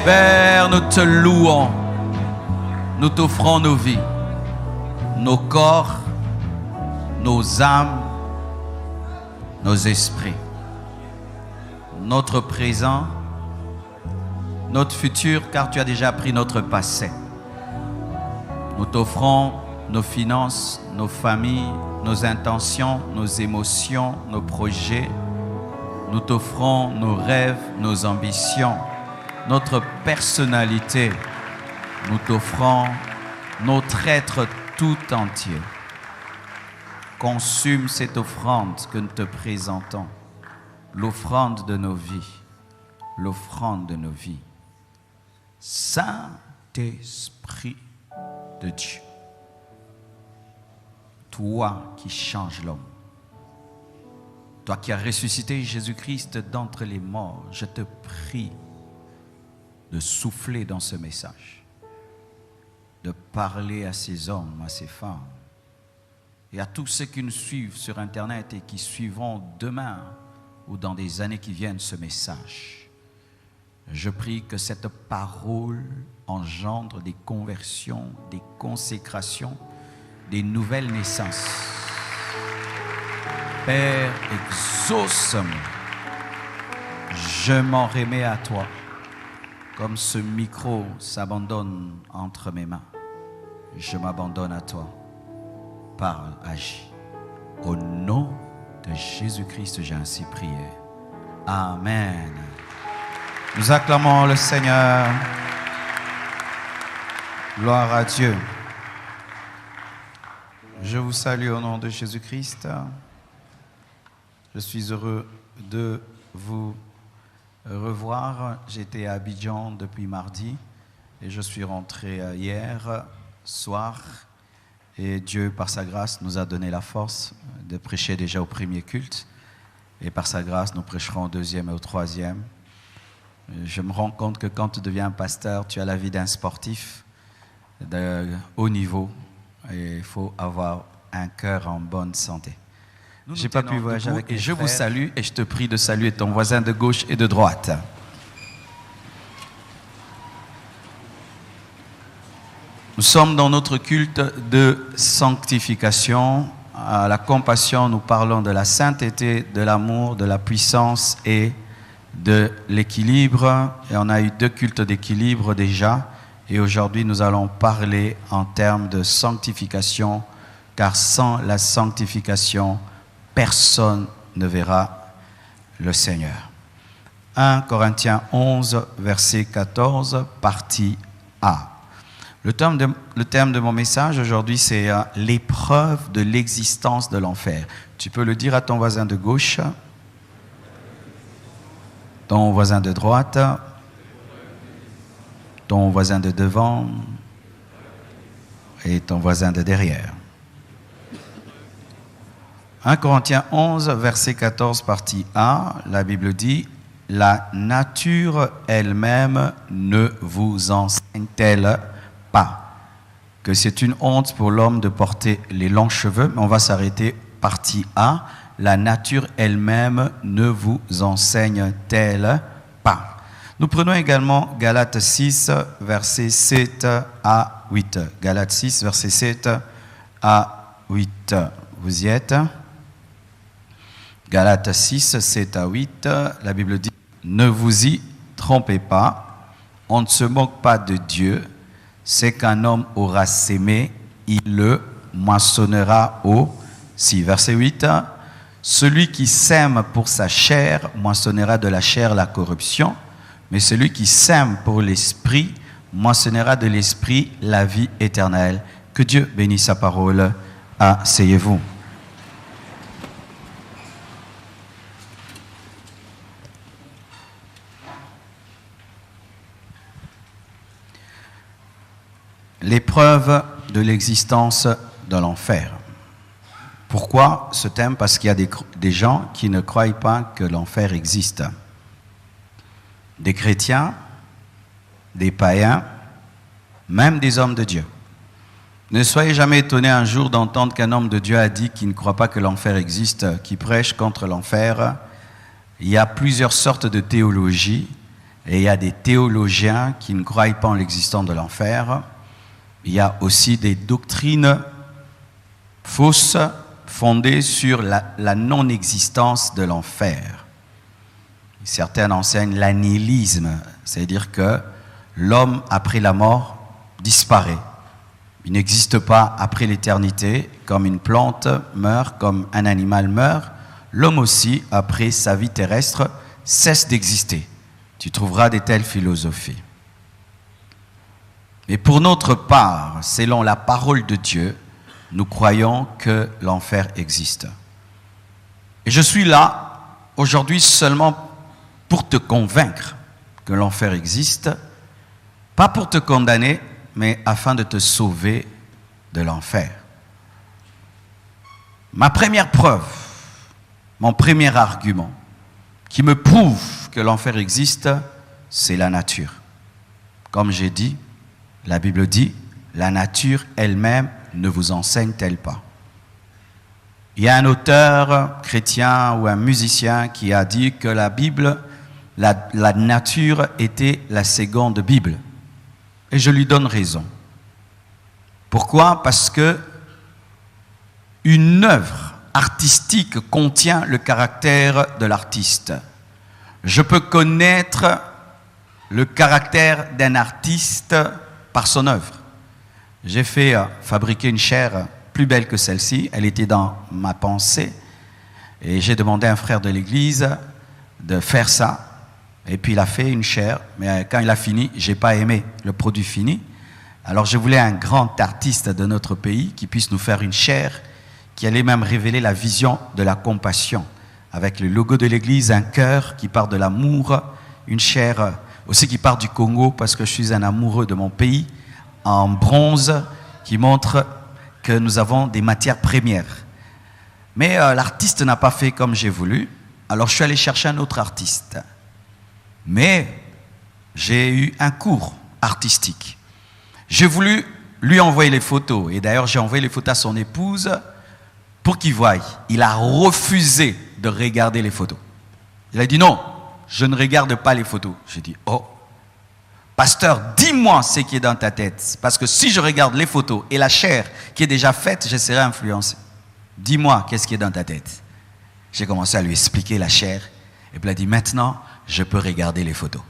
Père, nous te louons, nous t'offrons nos vies, nos corps, nos âmes, nos esprits, notre présent, notre futur, car tu as déjà pris notre passé. Nous t'offrons nos finances, nos familles, nos intentions, nos émotions, nos projets. Nous t'offrons nos rêves, nos ambitions, notre personnalité. Nous t'offrons notre être tout entier. Consume cette offrande que nous te présentons, l'offrande de nos vies, l'offrande de nos vies. Saint-Esprit de Dieu, toi qui changes l'homme, toi qui as ressuscité Jésus-Christ d'entre les morts, je te prie de souffler dans ce message, de parler à ces hommes, à ces femmes, et à tous ceux qui nous suivent sur Internet et qui suivront demain ou dans des années qui viennent ce message. Je prie que cette parole engendre des conversions, des consécrations, des nouvelles naissances. Père, exauce-moi. Je m'en remets à toi. Comme ce micro s'abandonne entre mes mains, je m'abandonne à toi. Parle, agis. Au nom de Jésus-Christ, j'ai ainsi prié. Amen. Nous acclamons le Seigneur. Gloire à Dieu. Je vous salue au nom de Jésus-Christ. Je suis heureux de vous revoir. J'étais à Abidjan depuis mardi et je suis rentré hier soir. Et Dieu, par sa grâce, nous a donné la force de prêcher déjà au premier culte. Et par sa grâce, nous prêcherons au deuxième et au troisième. Je me rends compte que quand tu deviens pasteur, tu as la vie d'un sportif de haut niveau. Et il faut avoir un cœur en bonne santé. Je n'ai pas pu voyager avec et je vous salue et je te prie de saluer ton voisin de gauche et de droite. Nous sommes dans notre culte de sanctification. À la compassion, nous parlons de la sainteté, de l'amour, de la puissance et de l'équilibre. Et on a eu 2 cultes d'équilibre déjà. Et aujourd'hui, nous allons parler en termes de sanctification, car sans la sanctification, personne ne verra le Seigneur. 1 Corinthiens 11, verset 14, partie A. Le thème de mon message aujourd'hui, c'est l'épreuve de l'existence de l'enfer. Tu peux le dire à ton voisin de gauche, ton voisin de droite, ton voisin de devant et ton voisin de derrière. 1 Corinthiens 11, verset 14, partie A, la Bible dit « La nature elle-même ne vous enseigne-t-elle pas que c'est une honte pour l'homme de porter les longs cheveux ?» Mais on va s'arrêter, partie A, « La nature elle-même ne vous enseigne-t-elle pas ?» Nous prenons également Galates 6, versets 7 à 8. Galates 6, versets 7 à 8. Vous y êtes? Galates 6, 7 à 8. La Bible dit « Ne vous y trompez pas, on ne se moque pas de Dieu. C'est qu'un homme aura sémé, il le moissonnera aussi. » Verset 8. « Celui qui sème pour sa chair moissonnera de la chair la corruption. Mais celui qui sème pour l'esprit moissonnera de l'esprit la vie éternelle. » Que Dieu bénisse sa parole. Asseyez-vous. L'épreuve de l'existence de l'enfer. Pourquoi ce thème? Parce qu'il y a des gens qui ne croient pas que l'enfer existe. Des chrétiens, des païens, même des hommes de Dieu. Ne soyez jamais étonnés un jour d'entendre qu'un homme de Dieu a dit qu'il ne croit pas que l'enfer existe, qui prêche contre l'enfer. Il y a plusieurs sortes de théologie et il y a des théologiens qui ne croient pas en l'existence de l'enfer. Il y a aussi des doctrines fausses fondées sur la non-existence de l'enfer. Certains enseignent l'annihilisme, c'est-à-dire que l'homme après la mort disparaît. Il n'existe pas après l'éternité, comme une plante meurt, comme un animal meurt. L'homme aussi, après sa vie terrestre, cesse d'exister. Tu trouveras de telles philosophies. Mais pour notre part, selon la parole de Dieu, nous croyons que l'enfer existe. Et je suis là aujourd'hui seulement pour te convaincre que l'enfer existe, pas pour te condamner, mais afin de te sauver de l'enfer. Ma première preuve, mon premier argument qui me prouve que l'enfer existe, c'est la nature. Comme j'ai dit, la Bible dit, la nature elle-même ne vous enseigne-t-elle pas? Il y a un auteur chrétien ou un musicien qui a dit que la Bible, la nature était la seconde Bible. Et je lui donne raison. Pourquoi? Parce que une œuvre artistique contient le caractère de l'artiste. Je peux connaître le caractère d'un artiste par son œuvre. J'ai fait fabriquer une chaire plus belle que celle-ci. Elle était dans ma pensée. Et j'ai demandé à un frère de l'église de faire ça. Et puis il a fait une chaire, mais quand il a fini, je n'ai pas aimé le produit fini. Alors je voulais un grand artiste de notre pays qui puisse nous faire une chaire qui allait même révéler la vision de la compassion. Avec le logo de l'église, un cœur qui part de l'amour, une chaire aussi qui part du Congo parce que je suis un amoureux de mon pays, en bronze qui montre que nous avons des matières premières. Mais l'artiste n'a pas fait comme j'ai voulu, alors je suis allé chercher un autre artiste. Mais j'ai eu un cours artistique. J'ai voulu lui envoyer les photos. Et d'ailleurs, j'ai envoyé les photos à son épouse pour qu'il voie. Il a refusé de regarder les photos. Il a dit non, je ne regarde pas les photos. J'ai dit, oh, pasteur, dis-moi ce qui est dans ta tête. Parce que si je regarde les photos et la chair qui est déjà faite, je serai influencé. Dis-moi qu'est-ce qui est dans ta tête. J'ai commencé à lui expliquer la chair. Et puis il a dit, maintenant, je peux regarder les photos.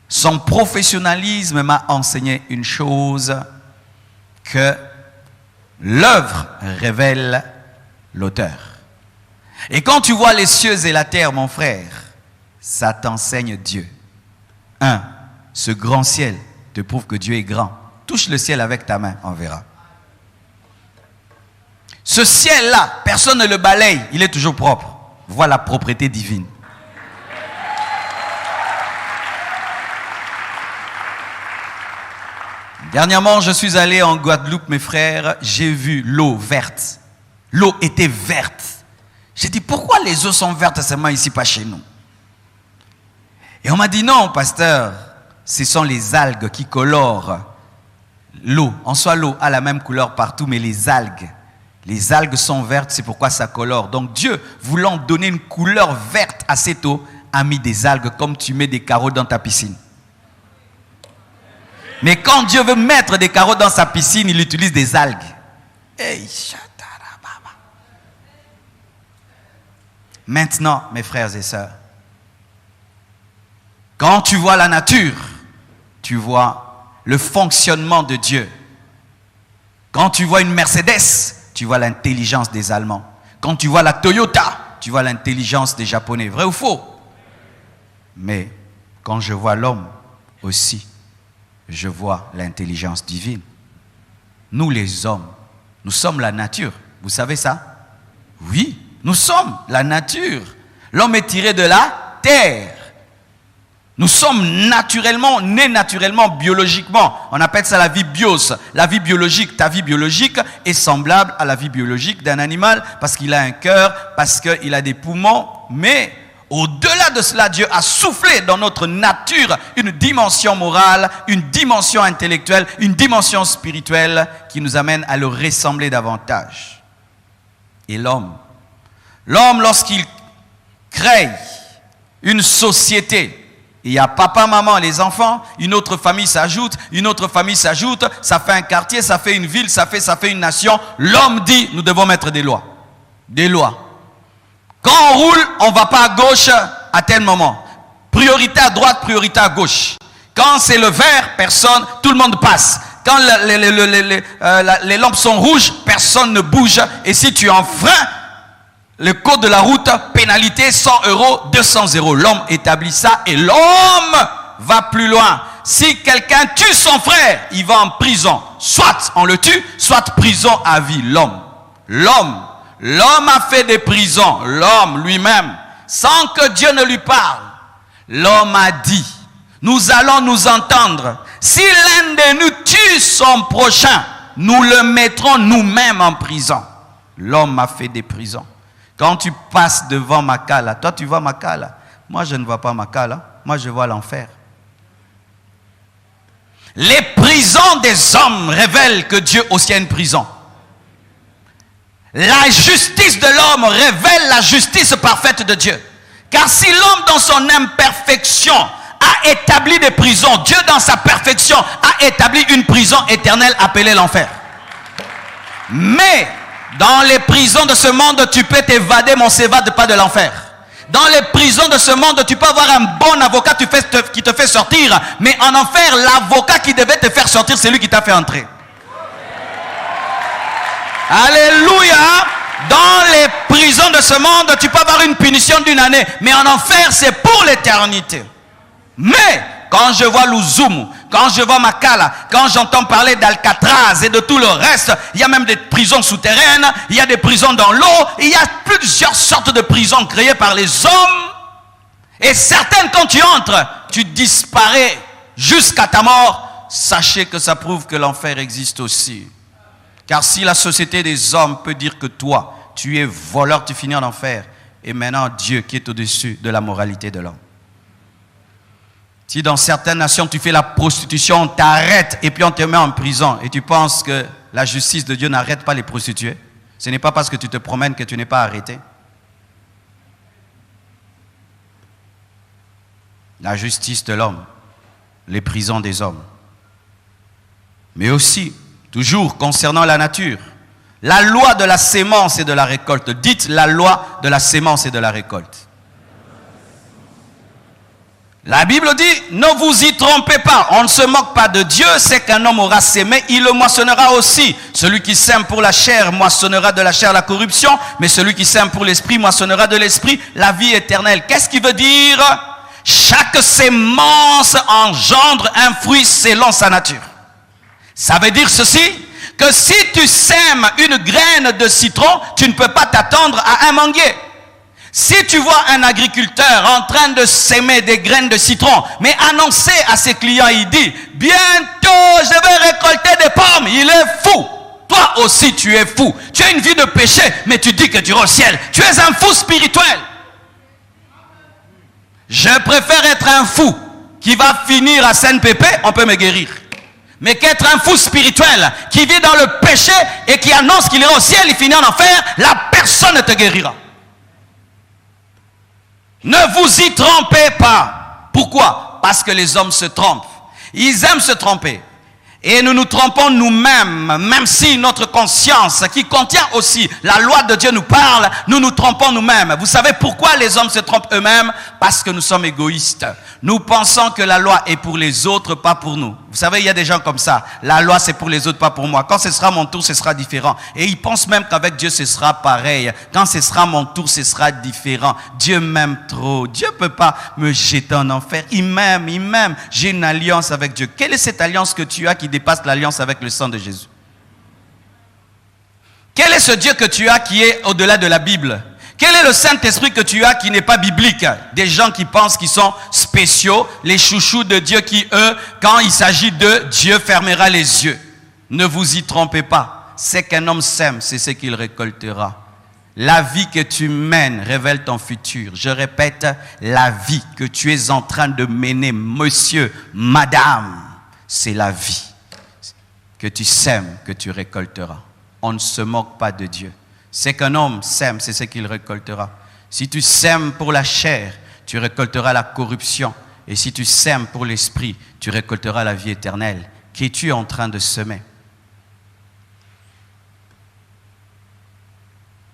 Son professionnalisme m'a enseigné une chose, que l'œuvre révèle l'auteur. Et quand tu vois les cieux et la terre, mon frère, ça t'enseigne Dieu. Ce grand ciel te prouve que Dieu est grand. Touche le ciel avec ta main, on verra. Ce ciel-là, personne ne le balaye, il est toujours propre. Voilà la propreté divine. Dernièrement, je suis allé en Guadeloupe, mes frères, j'ai vu l'eau verte. L'eau était verte. J'ai dit, pourquoi les eaux sont vertes seulement ici, pas chez nous? Et on m'a dit, non, pasteur, ce sont les algues qui colorent l'eau. En soi, l'eau a la même couleur partout, mais les algues sont vertes, c'est pourquoi ça colore. Donc Dieu, voulant donner une couleur verte à cette eau, a mis des algues comme tu mets des carreaux dans ta piscine. Mais quand Dieu veut mettre des carreaux dans sa piscine, il utilise des algues. Maintenant, mes frères et sœurs, quand tu vois la nature, tu vois le fonctionnement de Dieu. Quand tu vois une Mercedes, tu vois l'intelligence des Allemands. Quand tu vois la Toyota, tu vois l'intelligence des Japonais. Vrai ou faux? Mais quand je vois l'homme aussi, je vois l'intelligence divine. Nous les hommes, nous sommes la nature. Vous savez ça? Oui, nous sommes la nature. L'homme est tiré de la terre. Nous sommes naturellement, nés naturellement, biologiquement. On appelle ça la vie bios. La vie biologique, ta vie biologique est semblable à la vie biologique d'un animal parce qu'il a un cœur, parce qu'il a des poumons. Mais Au-delà de cela, Dieu a soufflé dans notre nature une dimension morale, une dimension intellectuelle, une dimension spirituelle qui nous amène à le ressembler davantage. Et l'homme, lorsqu'il crée une société, il y a papa, maman, les enfants, une autre famille s'ajoute, ça fait un quartier, ça fait une ville, ça fait une nation. L'homme dit, nous devons mettre des lois. Des lois. Quand on roule, on ne va pas à gauche à tel moment. Priorité à droite, priorité à gauche. Quand c'est le vert, tout le monde passe. Quand les lampes sont rouges, personne ne bouge. Et si tu enfreins le code de la route, pénalité 100 €, 200 €. L'homme établit ça et l'homme va plus loin. Si quelqu'un tue son frère, il va en prison. Soit on le tue, soit prison à vie. L'homme a fait des prisons, l'homme lui-même, sans que Dieu ne lui parle. L'homme a dit, nous allons nous entendre. Si l'un de nous tue son prochain, nous le mettrons nous-mêmes en prison. L'homme a fait des prisons. Quand tu passes devant Makala, toi tu vois Makala. Moi je ne vois pas Makala, moi je vois l'enfer. Les prisons des hommes révèlent que Dieu aussi a une prison. La justice de l'homme révèle la justice parfaite de Dieu. Car si l'homme dans son imperfection a établi des prisons, Dieu dans sa perfection a établi une prison éternelle appelée l'enfer. Mais dans les prisons de ce monde, tu peux t'évader, mais on ne s'évade pas de l'enfer. Dans les prisons de ce monde, tu peux avoir un bon avocat qui te fait sortir, mais en enfer, l'avocat qui devait te faire sortir, c'est lui qui t'a fait entrer. Alléluia. Dans les prisons de ce monde, tu peux avoir une punition d'1 année, mais en enfer, c'est pour l'éternité. Mais quand je vois Luzumu, quand je vois Makala, quand j'entends parler d'Alcatraz et de tout le reste, il y a même des prisons souterraines, il y a des prisons dans l'eau, il y a plusieurs sortes de prisons créées par les hommes. Et certaines, quand tu entres, tu disparais jusqu'à ta mort. Sachez que ça prouve que l'enfer existe aussi. Car si la société des hommes peut dire que toi, tu es voleur, tu finis en enfer, et maintenant Dieu qui est au-dessus de la moralité de l'homme. Si dans certaines nations tu fais la prostitution, on t'arrête et puis on te met en prison et tu penses que la justice de Dieu n'arrête pas les prostituées, ce n'est pas parce que tu te promènes que tu n'es pas arrêté. La justice de l'homme, les prisons des hommes. Mais aussi, toujours concernant la nature, la loi de la sémence et de la récolte. Dites la loi de la sémence et de la récolte. La Bible dit, ne vous y trompez pas, on ne se moque pas de Dieu, c'est qu'un homme aura sémé, il le moissonnera aussi. Celui qui sème pour la chair moissonnera de la chair la corruption, mais celui qui sème pour l'esprit moissonnera de l'esprit la vie éternelle. Qu'est-ce qui veut dire? Chaque sémence engendre un fruit selon sa nature. Ça veut dire ceci, que si tu sèmes une graine de citron, tu ne peux pas t'attendre à un manguier. Si tu vois un agriculteur en train de s'aimer des graines de citron, mais annoncer à ses clients, il dit, bientôt je vais récolter des pommes, il est fou. Toi aussi tu es fou. Tu as une vie de péché, mais tu dis que tu iras au ciel. Tu es un fou spirituel. Je préfère être un fou qui va finir à Saint-Pépé, on peut me guérir. Mais qu'être un fou spirituel qui vit dans le péché et qui annonce qu'il ira au ciel, il finit en enfer, la personne ne te guérira. Ne vous y trompez pas. Pourquoi? Parce que les hommes se trompent. Ils aiment se tromper. Et nous nous trompons nous-mêmes, même si notre conscience, qui contient aussi la loi de Dieu nous parle, nous nous trompons nous-mêmes. Vous savez pourquoi les hommes se trompent eux-mêmes? Parce que nous sommes égoïstes. Nous pensons que la loi est pour les autres, pas pour nous. Vous savez, il y a des gens comme ça. La loi, c'est pour les autres, pas pour moi. Quand ce sera mon tour, ce sera différent. Et ils pensent même qu'avec Dieu, ce sera pareil. Quand ce sera mon tour, ce sera différent. Dieu m'aime trop. Dieu ne peut pas me jeter en enfer. Il m'aime, il m'aime. J'ai une alliance avec Dieu. Quelle est cette alliance que tu as qui dépasse l'alliance avec le sang de Jésus? Quel est ce Dieu que tu as qui est au-delà de la Bible? Quel est le Saint-Esprit que tu as qui n'est pas biblique? Des gens qui pensent qu'ils sont spéciaux, les chouchous de Dieu qui, eux, quand il s'agit d'eux, Dieu fermera les yeux. Ne vous y trompez pas. C'est qu'un homme sème, c'est ce qu'il récoltera. La vie que tu mènes révèle ton futur. Je répète, la vie que tu es en train de mener, monsieur, madame, c'est la vie que tu sèmes, que tu récolteras. On ne se moque pas de Dieu. C'est qu'un homme sème, c'est ce qu'il récoltera. Si tu sèmes pour la chair, tu récolteras la corruption. Et si tu sèmes pour l'esprit, tu récolteras la vie éternelle. Qu'es-tu en train de semer?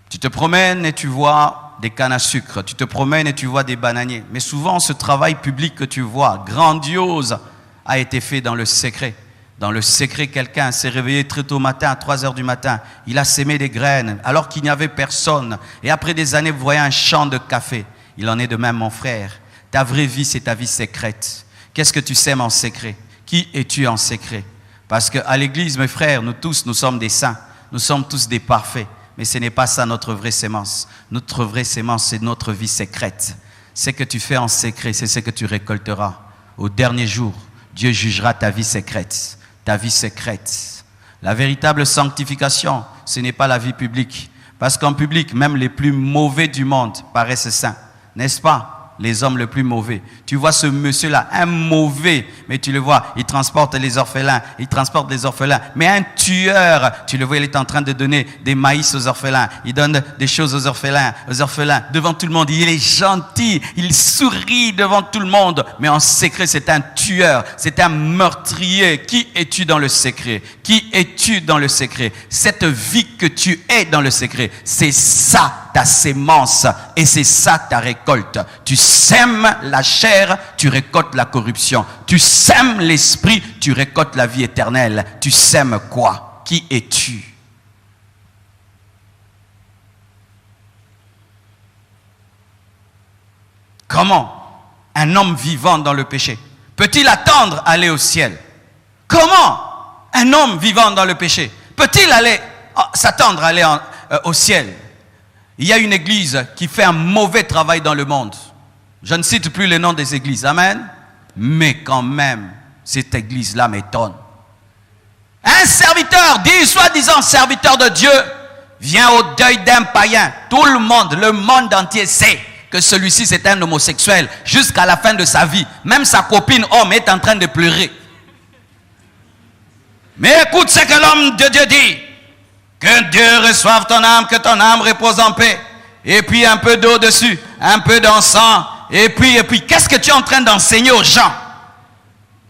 Tu te promènes et tu vois des cannes à sucre. Tu te promènes et tu vois des bananiers. Mais souvent, ce travail public que tu vois, grandiose, a été fait dans le secret. Dans le secret, quelqu'un s'est réveillé très tôt matin, à 3 heures du matin. Il a sémé des graines alors qu'il n'y avait personne. Et après des années, vous voyez un champ de café. Il en est de même, mon frère. Ta vraie vie, c'est ta vie secrète. Qu'est-ce que tu sèmes en secret? Qui es-tu en secret? Parce qu'à l'église, mes frères, nous tous, nous sommes des saints. Nous sommes tous des parfaits. Mais ce n'est pas ça notre vraie sémence. Notre vraie sémence, c'est notre vie secrète. Ce que tu fais en secret, c'est ce que tu récolteras. Au dernier jour, Dieu jugera ta vie secrète. Ta vie secrète. La véritable sanctification, ce n'est pas la vie publique. Parce qu'en public, même les plus mauvais du monde paraissent saints. N'est-ce pas? Les hommes les plus mauvais. Tu vois ce monsieur-là, un mauvais, mais tu le vois, il transporte les orphelins, Mais un tueur, tu le vois, il est en train de donner des maïs aux orphelins. Il donne des choses aux orphelins, devant tout le monde. Il est gentil, il sourit devant tout le monde. Mais en secret, c'est un tueur, c'est un meurtrier. Qui es-tu dans le secret? Qui es-tu dans le secret? Cette vie que tu es dans le secret, c'est ça ta sémence et c'est ça ta récolte. Tu sèmes la chair, tu récoltes la corruption. Tu sèmes l'esprit, tu récoltes la vie éternelle. Tu sèmes quoi? Qui es-tu? Comment un homme vivant dans le péché peut-il attendre aller au ciel? Comment un homme vivant dans le péché peut-il s'attendre à aller au ciel? Il y a une église qui fait un mauvais travail dans le monde. Je ne cite plus le nom des églises. Amen. Mais quand même, cette église-là m'étonne. Un serviteur, soi-disant serviteur de Dieu, vient au deuil d'un païen. Tout le monde entier sait que celui-ci c'est un homosexuel jusqu'à la fin de sa vie. Même sa copine homme est en train de pleurer. Mais écoute ce que l'homme de Dieu dit. Que Dieu reçoive ton âme, que ton âme repose en paix. Et puis un peu d'eau dessus, un peu d'encens. Et puis, qu'est-ce que tu es en train d'enseigner aux gens?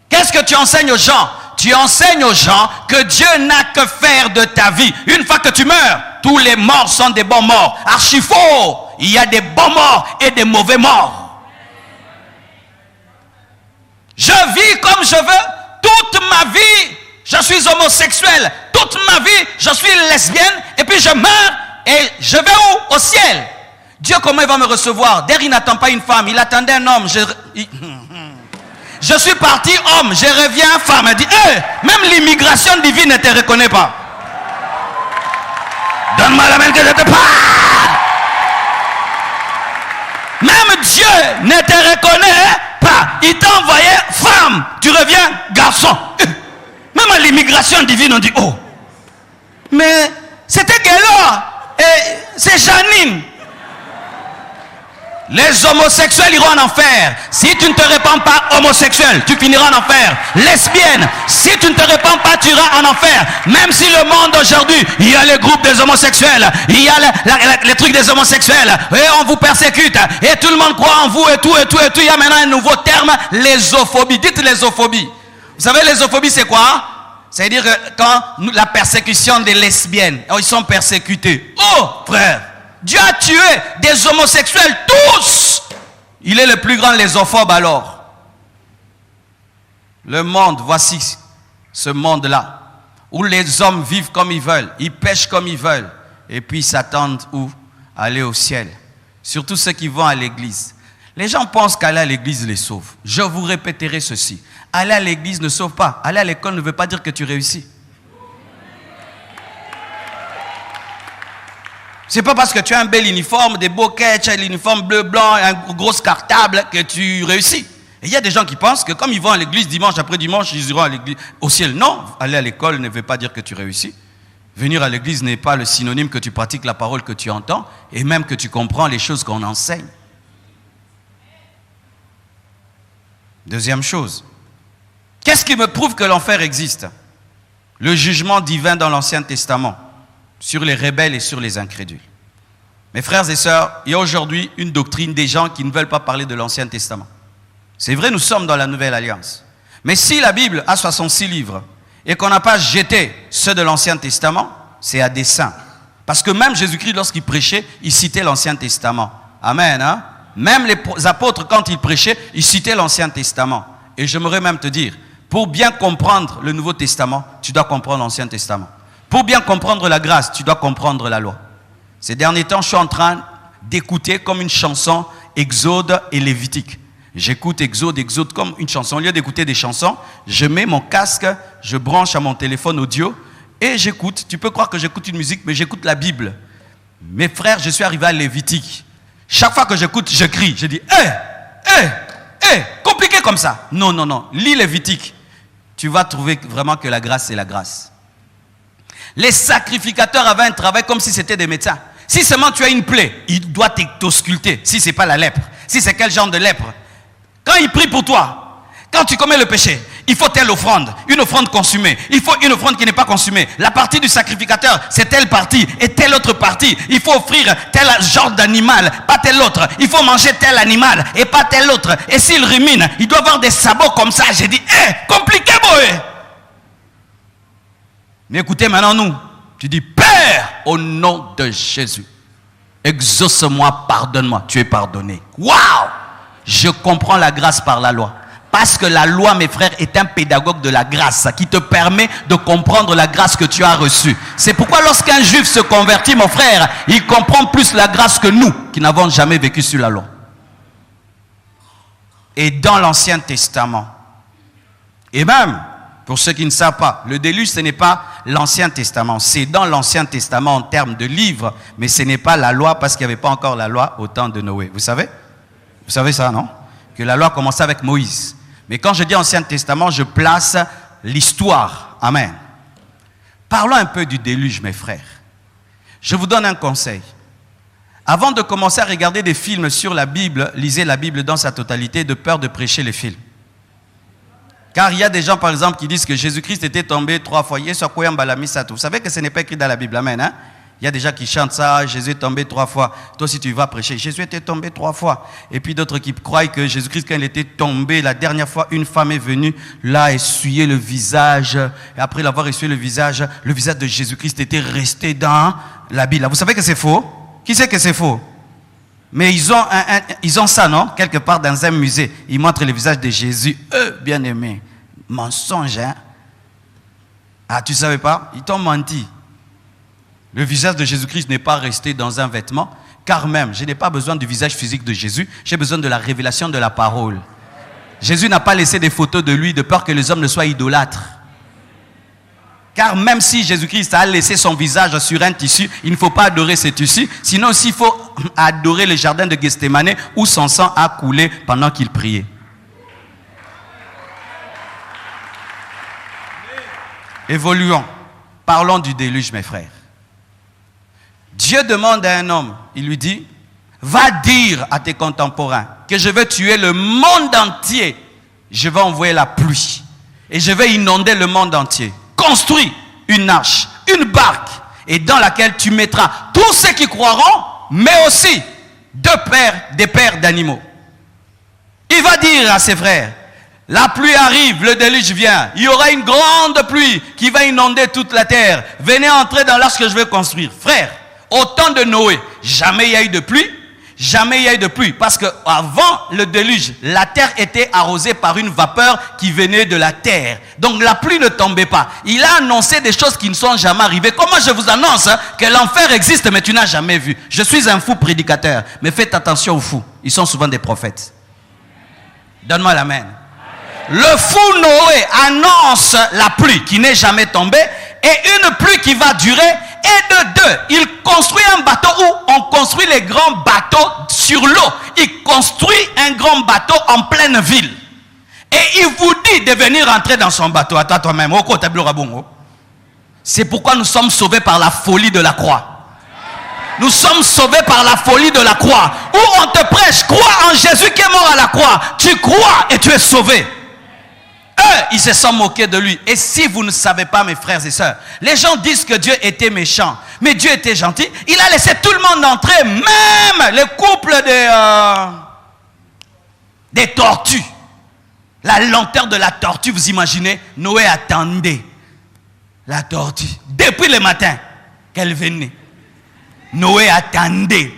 Qu'est-ce que tu enseignes aux gens? Tu enseignes aux gens que Dieu n'a que faire de ta vie. Une fois que tu meurs, tous les morts sont des bons morts. Archi faux! Il y a des bons morts et des mauvais morts. Je vis comme je veux toute ma vie. Je suis homosexuel. Toute ma vie, je suis lesbienne. Et puis je meurs et je vais où? Au ciel. Dieu, comment il va me recevoir? D'ailleurs, il n'attend pas une femme. Il attendait un homme. Je suis parti homme. Je reviens femme. Il dit, même l'immigration divine ne te reconnaît pas. Donne-moi la main que je te parle. Même Dieu ne te reconnaît pas. Il t'a envoyé femme. Tu reviens garçon. Même à l'immigration divine, on dit, oh, mais c'était Guéla et c'est Janine. Les homosexuels iront en enfer. Si tu ne te répands pas homosexuel, tu finiras en enfer. Lesbienne, si tu ne te répands pas, tu iras en enfer. Même si le monde aujourd'hui, il y a les groupes des homosexuels, il y a les trucs des homosexuels, et on vous persécute, et tout le monde croit en vous, et tout. Il y a maintenant un nouveau terme, lésophobie. Dites lésophobie. Vous savez, lésophobie, c'est quoi? C'est-à-dire que quand la persécution des lesbiennes, ils sont persécutés. Oh, frère, Dieu a tué des homosexuels tous. Il est le plus grand lésophobe alors. Le monde, voici ce monde-là, où les hommes vivent comme ils veulent, ils pêchent comme ils veulent, et puis ils s'attendent où? Aller au ciel. Surtout ceux qui vont à l'église. Les gens pensent qu'aller à l'église les sauve. Je vous répéterai ceci. Aller à l'église ne sauve pas. Aller à l'école ne veut pas dire que tu réussis. C'est pas parce que tu as un bel uniforme, des beaux catchs, l'uniforme bleu, blanc, un gros cartable que tu réussis. Et il y a des gens qui pensent que comme ils vont à l'église dimanche après dimanche, ils iront à l'église au ciel. Non, aller à l'école ne veut pas dire que tu réussis. Venir à l'église n'est pas le synonyme que tu pratiques la parole que tu entends et même que tu comprends les choses qu'on enseigne. Deuxième chose, qu'est-ce qui me prouve que l'enfer existe? Le jugement divin dans l'Ancien Testament sur les rebelles et sur les incrédules. Mes frères et sœurs, il y a aujourd'hui une doctrine des gens qui ne veulent pas parler de l'Ancien Testament. C'est vrai, nous sommes dans la Nouvelle Alliance. Mais si la Bible a 66 livres et qu'on n'a pas jeté ceux de l'Ancien Testament, c'est à dessein. Parce que même Jésus-Christ, lorsqu'il prêchait, il citait l'Ancien Testament. Amen. Hein? Même les apôtres, quand ils prêchaient, ils citaient l'Ancien Testament. Et j'aimerais même te dire, pour bien comprendre le Nouveau Testament, tu dois comprendre l'Ancien Testament. Pour bien comprendre la grâce, tu dois comprendre la loi. Ces derniers temps, je suis en train d'écouter comme une chanson Exode et Lévitique. J'écoute Exode comme une chanson. Au lieu d'écouter des chansons, je mets mon casque, je branche à mon téléphone audio et j'écoute. Tu peux croire que j'écoute une musique, mais j'écoute la Bible. Mes frères, je suis arrivé à Lévitique. Chaque fois que j'écoute, je crie. Je dis, compliqué comme ça. Non. Lis Lévitique. Tu vas trouver vraiment que la grâce, c'est la grâce. Les sacrificateurs avaient un travail comme si c'était des médecins. Si seulement tu as une plaie, il doit t'ausculter. Si ce n'est pas la lèpre. Si c'est quel genre de lèpre. Quand il prie pour toi, quand tu commets le péché, il faut telle offrande, une offrande consumée. Il faut une offrande qui n'est pas consumée. La partie du sacrificateur, c'est telle partie et telle autre partie. Il faut offrir tel genre d'animal, pas tel autre. Il faut manger tel animal et pas tel autre. Et s'il rumine, il doit avoir des sabots comme ça. J'ai dit, compliqué, boy. Mais écoutez maintenant nous, tu dis, Père, au nom de Jésus, exauce-moi, pardonne-moi. Tu es pardonné. Waouh! Je comprends la grâce par la loi. Parce que la loi, mes frères, est un pédagogue de la grâce qui te permet de comprendre la grâce que tu as reçue. C'est pourquoi lorsqu'un juif se convertit, mon frère, il comprend plus la grâce que nous, qui n'avons jamais vécu sur la loi. Et dans l'Ancien Testament, et même, pour ceux qui ne savent pas, le déluge, ce n'est pas l'Ancien Testament. C'est dans l'Ancien Testament en termes de livres, mais ce n'est pas la loi parce qu'il n'y avait pas encore la loi au temps de Noé. Vous savez? Vous savez ça, non? Que la loi commençait avec Moïse. Mais quand je dis Ancien Testament, je place l'histoire. Amen. Parlons un peu du déluge, mes frères. Je vous donne un conseil. Avant de commencer à regarder des films sur la Bible, lisez la Bible dans sa totalité de peur de prêcher les films. Car il y a des gens, par exemple, qui disent que Jésus-Christ était tombé 3 fois. Vous savez que ce n'est pas écrit dans la Bible. Amen. Hein? Il y a des gens qui chantent ça, Jésus est tombé 3 fois. Toi aussi tu vas prêcher, Jésus était tombé 3 fois. Et puis d'autres qui croient que Jésus-Christ, quand il était tombé, la dernière fois, une femme est venue, là, essuyer le visage. Et après l'avoir essuyé le visage de Jésus-Christ était resté dans la Bible. Vous savez que c'est faux? Qui sait que c'est faux? Mais ils ont ça, non? Quelque part dans un musée. Ils montrent le visage de Jésus. Bien-aimés. Mensonge, hein? Ah, tu ne savais pas? Ils t'ont menti. Le visage de Jésus-Christ n'est pas resté dans un vêtement, car même, je n'ai pas besoin du visage physique de Jésus, j'ai besoin de la révélation de la parole. Jésus n'a pas laissé des photos de lui de peur que les hommes ne soient idolâtres. Car même si Jésus-Christ a laissé son visage sur un tissu, il ne faut pas adorer ce tissu, sinon aussi il faut adorer le jardin de Gethsémane où son sang a coulé pendant qu'il priait. Évoluons. Parlons du déluge, mes frères. Dieu demande à un homme, il lui dit, va dire à tes contemporains que je vais tuer le monde entier. Je vais envoyer la pluie et je vais inonder le monde entier. Construis une arche, une barque, et dans laquelle tu mettras tous ceux qui croiront, mais aussi des pères d'animaux. Il va dire à ses frères, la pluie arrive, le déluge vient. Il y aura une grande pluie qui va inonder toute la terre. Venez entrer dans l'arche que je vais construire. Frères, au temps de Noé, jamais il y a eu de pluie. Jamais il y a eu de pluie. Parce qu'avant le déluge, la terre était arrosée par une vapeur qui venait de la terre. Donc la pluie ne tombait pas. Il a annoncé des choses qui ne sont jamais arrivées. Comment je vous annonce que l'enfer existe mais tu n'as jamais vu? Je suis un fou prédicateur. Mais faites attention aux fous. Ils sont souvent des prophètes. Donne-moi l'amen. Le fou Noé annonce la pluie qui n'est jamais tombée et une pluie qui va durer. Et de deux, il construit un bateau où on construit les grands bateaux sur l'eau. Il construit un grand bateau en pleine ville. Et il vous dit de venir entrer dans son bateau. Attends toi-même. C'est pourquoi nous sommes sauvés par la folie de la croix. Nous sommes sauvés par la folie de la croix. Où on te prêche, crois en Jésus qui est mort à la croix. Tu crois et tu es sauvé. Eux, ils se sont moqués de lui. Et si vous ne savez pas, mes frères et sœurs, les gens disent que Dieu était méchant. Mais Dieu était gentil. Il a laissé tout le monde entrer, même les couples des tortues. La lenteur de la tortue, vous imaginez, Noé attendait la tortue depuis le matin qu'elle venait. Noé attendait.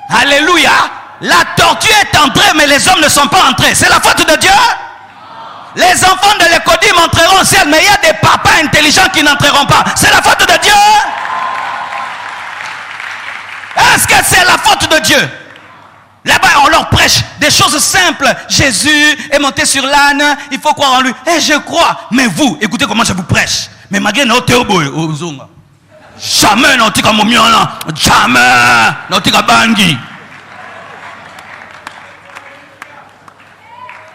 Alléluia. La tortue est entrée, mais les hommes ne sont pas entrés. C'est la faute de Dieu. Les enfants de l'Écodim entreront au ciel, mais il y a des papas intelligents qui n'entreront pas. C'est la faute de Dieu. Est-ce que c'est la faute de Dieu? Là-bas, on leur prêche des choses simples. Jésus est monté sur l'âne, il faut croire en lui. Et je crois. Mais vous, écoutez comment je vous prêche. Mais malgré notre jamais n'autika momiana, jamais n'autika bangi.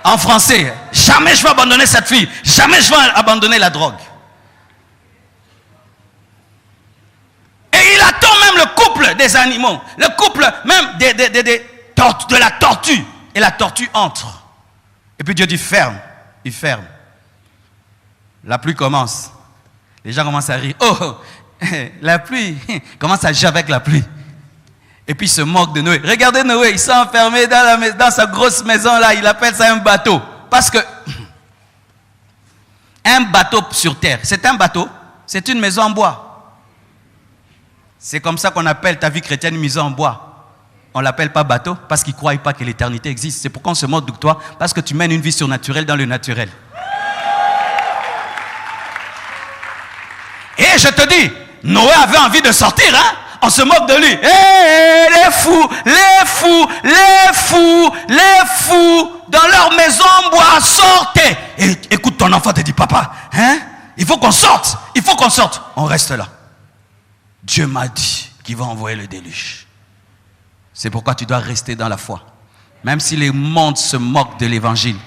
En français, jamais je vais abandonner cette fille, jamais je vais abandonner la drogue. Et il attend même le couple des animaux, le couple même de la tortue. Et la tortue entre. Et puis Dieu dit ferme, il ferme. La pluie commence. Les gens commencent à rire. Oh, la pluie, commence à jouer avec la pluie. Et puis il se moque de Noé. Regardez Noé, il s'est enfermé dans sa grosse maison là. Il appelle ça un bateau. Parce que un bateau sur terre, c'est un bateau, c'est une maison en bois. C'est comme ça qu'on appelle ta vie chrétienne une maison en bois. On ne l'appelle pas bateau parce qu'il ne croit pas que l'éternité existe. C'est pourquoi on se moque de toi, parce que tu mènes une vie surnaturelle dans le naturel. Et je te dis, Noé avait envie de sortir, hein? On se moque de lui. Hey, les fous, les fous, les fous, les fous, dans leur maison en bois, sortez. Et écoute, ton enfant te dit, papa, hein? Il faut qu'on sorte, il faut qu'on sorte. On reste là. Dieu m'a dit qu'il va envoyer le déluge. C'est pourquoi tu dois rester dans la foi. Même si les mondes se moquent de l'évangile.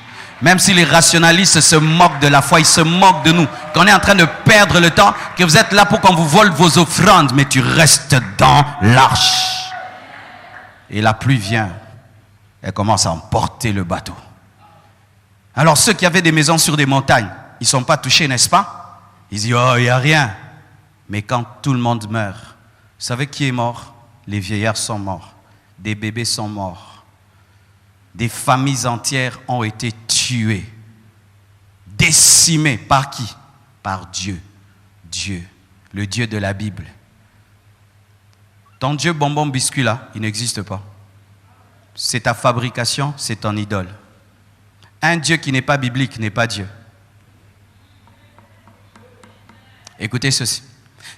Même si les rationalistes se moquent de la foi, ils se moquent de nous, qu'on est en train de perdre le temps, que vous êtes là pour qu'on vous vole vos offrandes, mais tu restes dans l'arche. Et la pluie vient, elle commence à emporter le bateau. Alors ceux qui avaient des maisons sur des montagnes, ils ne sont pas touchés, n'est-ce pas? Ils disent, oh, il n'y a rien. Mais quand tout le monde meurt, vous savez qui est mort? Les vieillards sont morts, des bébés sont morts. Des familles entières ont été tuées, décimées. Par qui? Par Dieu. Dieu, le Dieu de la Bible. Ton Dieu bonbon biscuit là, il n'existe pas. C'est ta fabrication, c'est ton idole. Un Dieu qui n'est pas biblique n'est pas Dieu. Écoutez ceci.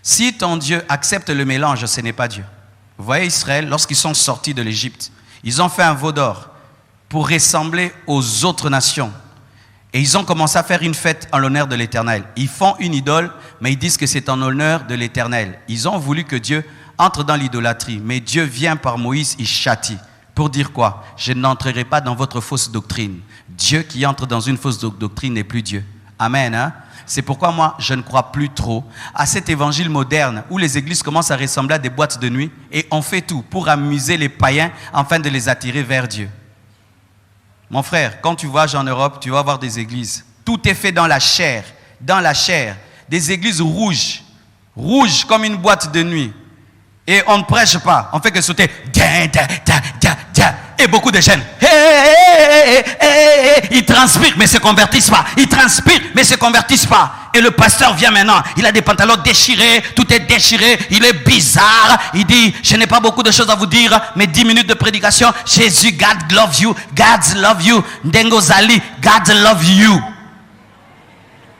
Si ton Dieu accepte le mélange, ce n'est pas Dieu. Vous voyez Israël, lorsqu'ils sont sortis de l'Égypte, ils ont fait un veau d'or pour ressembler aux autres nations. Et ils ont commencé à faire une fête en l'honneur de l'Éternel. Ils font une idole, mais ils disent que c'est en honneur de l'Éternel. Ils ont voulu que Dieu entre dans l'idolâtrie. Mais Dieu vient par Moïse, il châtie. Pour dire quoi? Je n'entrerai pas dans votre fausse doctrine. Dieu qui entre dans une fausse doctrine n'est plus Dieu. Amen. Hein? C'est pourquoi moi, je ne crois plus trop à cet évangile moderne où les églises commencent à ressembler à des boîtes de nuit et on fait tout pour amuser les païens afin de les attirer vers Dieu. Mon frère, quand tu voyages en Europe, tu vas voir des églises. Tout est fait dans la chair. Dans la chair. Des églises rouges. Rouges comme une boîte de nuit. Et on ne prêche pas. On fait que sauter. Et beaucoup de jeunes. Ils transpirent mais ne se convertissent pas. Ils transpirent mais ne se convertissent pas. Et le pasteur vient maintenant. Il a des pantalons déchirés. Tout est déchiré. Il est bizarre. Il dit, je n'ai pas beaucoup de choses à vous dire. Mais 10 minutes de prédication. Jésus, God love you. God love you. Ndengo Zali, God love you.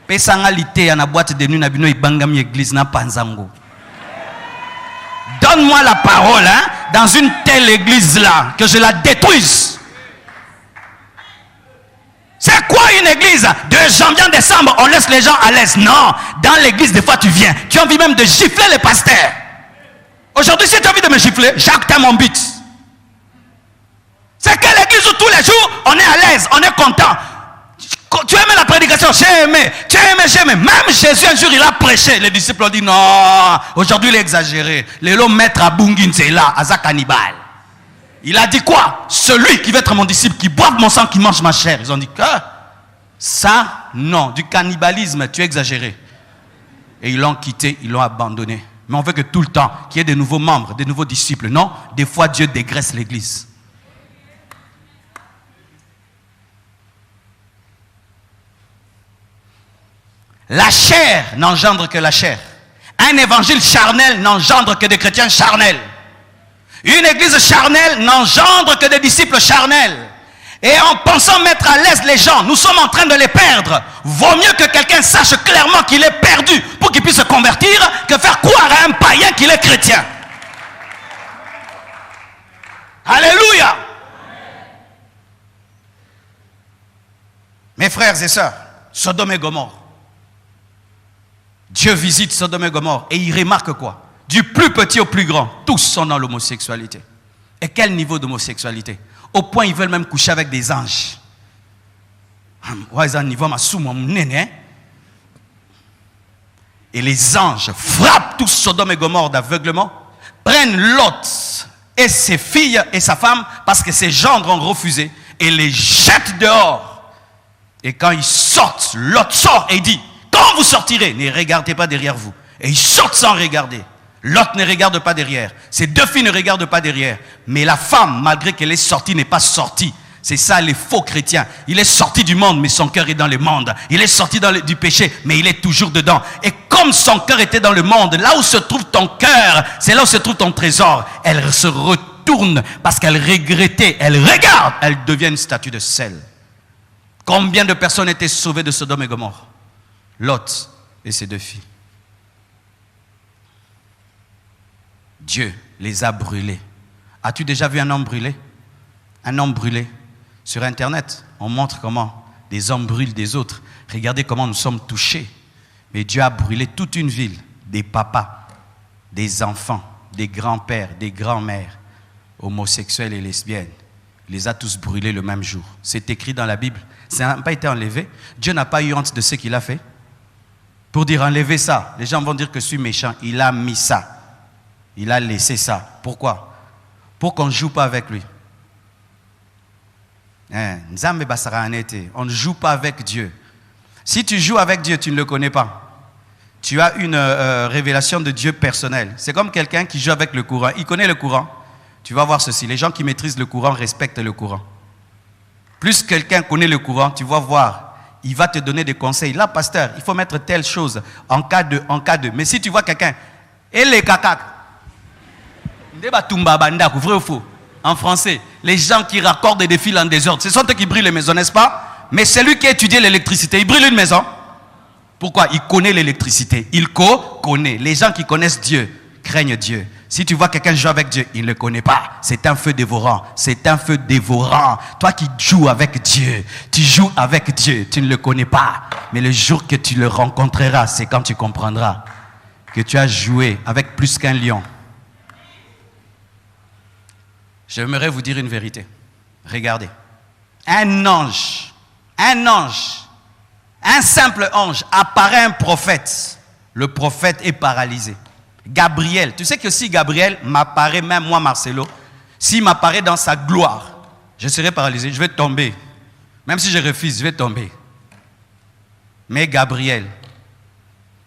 Pesangalité à la boîte de nuit. Nabino ibangami église na panzango. Donne-moi la parole, hein, dans une telle église-là, que je la détruise. C'est quoi une église? De janvier à décembre, on laisse les gens à l'aise. Non, dans l'église, des fois tu viens. Tu as envie même de gifler les pasteurs. Aujourd'hui, si tu as envie de me gifler, Jacques, t'as mon but. C'est quelle église où tous les jours, on est à l'aise, on est content. Tu as aimé la prédication? J'ai aimé. Tu as aimé, j'ai aimé. Même Jésus, un jour, il a prêché. Les disciples ont dit non, aujourd'hui, il est exagéré. Les lots maître à Bungin, c'est là, à cannibale. Il a dit quoi? Celui qui veut être mon disciple, qui boive mon sang, qui mange ma chair. Ils ont dit que ça, non, du cannibalisme, tu es exagéré. Et ils l'ont quitté, ils l'ont abandonné. Mais on veut que tout le temps, qu'il y ait des nouveaux membres, des nouveaux disciples. Non, des fois, Dieu dégraisse l'église. La chair n'engendre que la chair. Un évangile charnel n'engendre que des chrétiens charnels. Une église charnelle n'engendre que des disciples charnels. Et en pensant mettre à l'aise les gens, nous sommes en train de les perdre. Vaut mieux que quelqu'un sache clairement qu'il est perdu pour qu'il puisse se convertir que faire croire à un païen qu'il est chrétien. Alléluia. Mes frères et sœurs, Sodome et Gomorrhe. Dieu visite Sodome et Gomorrhe et il remarque quoi? Du plus petit au plus grand, tous sont dans l'homosexualité. Et quel niveau d'homosexualité? Au point ils veulent même coucher avec des anges. Et les anges frappent tous Sodome et Gomorrhe d'aveuglement, prennent Lot et ses filles et sa femme parce que ses gendres ont refusé et les jettent dehors. Et quand ils sortent, Lot sort et dit: quand vous sortirez, ne regardez pas derrière vous. Et ils sortent sans regarder. Lot ne regarde pas derrière. Ces deux filles ne regardent pas derrière. Mais la femme, malgré qu'elle est sortie, n'est pas sortie. C'est ça les faux chrétiens. Il est sorti du monde, mais son cœur est dans le monde. Il est sorti du péché, mais il est toujours dedans. Et comme son cœur était dans le monde, là où se trouve ton cœur, c'est là où se trouve ton trésor. Elle se retourne parce qu'elle regrettait. Elle regarde. Elle devient une statue de sel. Combien de personnes étaient sauvées de Sodome et Gomorrhe? Lot et ses deux filles. Dieu les a brûlés. As-tu déjà vu un homme brûlé? Un homme brûlé. Sur Internet, on montre comment des hommes brûlent des autres. Regardez comment nous sommes touchés. Mais Dieu a brûlé toute une ville. Des papas, des enfants, des grands-pères, des grands-mères, homosexuels et lesbiennes. Il les a tous brûlés le même jour. C'est écrit dans la Bible. Ça n'a pas été enlevé. Dieu n'a pas eu honte de ce qu'il a fait. Pour dire enlever ça, les gens vont dire que je suis méchant. Il a mis ça. Il a laissé ça. Pourquoi? Pour qu'on ne joue pas avec lui. On ne joue pas avec Dieu. Si tu joues avec Dieu, tu ne le connais pas. Tu as une révélation de Dieu personnelle. C'est comme quelqu'un qui joue avec le courant. Il connaît le courant. Tu vas voir ceci. Les gens qui maîtrisent le courant respectent le courant. Plus quelqu'un connaît le courant, tu vas voir. Il va te donner des conseils. Là, pasteur, il faut mettre telle chose en cas de. Mais si tu vois quelqu'un, et les cacacs, vrai ou faux? En français, les gens qui raccordent des fils en désordre, ce sont eux qui brûlent les maisons, n'est-ce pas? Mais celui qui a étudié l'électricité, il brûle une maison. Pourquoi? Il connaît l'électricité. Il connaît. Les gens qui connaissent Dieu craignent Dieu. Si tu vois quelqu'un jouer avec Dieu, il ne le connaît pas. C'est un feu dévorant. C'est un feu dévorant. Toi qui joues avec Dieu, tu joues avec Dieu, tu ne le connais pas. Mais le jour que tu le rencontreras, c'est quand tu comprendras que tu as joué avec plus qu'un lion. J'aimerais vous dire une vérité. Regardez. Un ange, un simple ange apparaît à un prophète. Le prophète est paralysé. Gabriel, tu sais que si Gabriel m'apparaît, même moi Marcelo, s'il m'apparaît dans sa gloire, je serai paralysé, je vais tomber. Même si je refuse, je vais tomber. Mais Gabriel.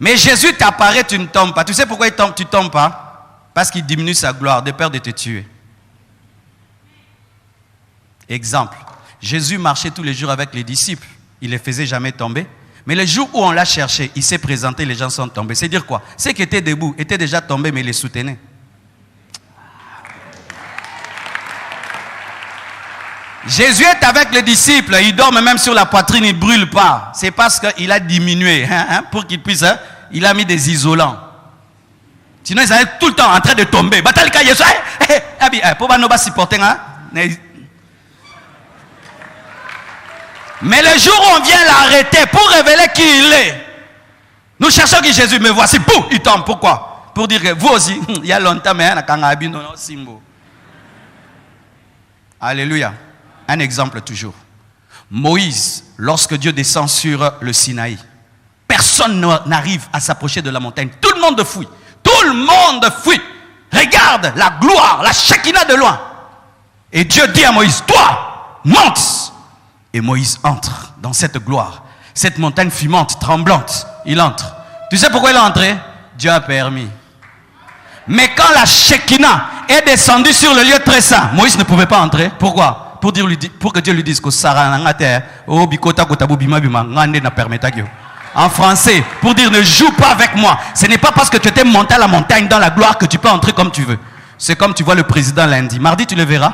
Mais Jésus t'apparaît, tu ne tombes pas. Tu sais pourquoi tu ne tombes pas? Parce qu'il diminue sa gloire, de peur de te tuer. Exemple, Jésus marchait tous les jours avec les disciples. Il ne les faisait jamais tomber. Mais le jour où on l'a cherché, il s'est présenté, les gens sont tombés. C'est dire quoi? Ceux qui étaient debout étaient déjà tombés, mais ils les soutenaient. Jésus est avec les disciples, il dort même sur la poitrine, il ne brûle pas. C'est parce qu'il a diminué, pour qu'il puisse, il a mis des isolants. Sinon, ils allaient tout le temps en train de tomber. Mais le jour où on vient l'arrêter pour révéler qui il est, nous cherchons qui Jésus, mais voici, boum, il tombe. Pourquoi? Pour dire que vous aussi, il y a longtemps, mais il y a Alléluia. Un exemple toujours. Moïse, lorsque Dieu descend sur le Sinaï, personne n'arrive à s'approcher de la montagne. Tout le monde fuit. Tout le monde fuit. Regarde la gloire, la Shekinah de loin. Et Dieu dit à Moïse, toi, monte. Et Moïse entre dans cette gloire. Cette montagne fumante, tremblante. Il entre. Tu sais pourquoi il est entré? Dieu a permis. Mais quand la Shekinah est descendue sur le lieu très saint, Moïse ne pouvait pas entrer. Pourquoi? Pour que Dieu lui dise que en français, pour dire ne joue pas avec moi. Ce n'est pas parce que tu étais monté à la montagne dans la gloire que tu peux entrer comme tu veux. C'est comme tu vois le président lundi. Mardi, tu le verras.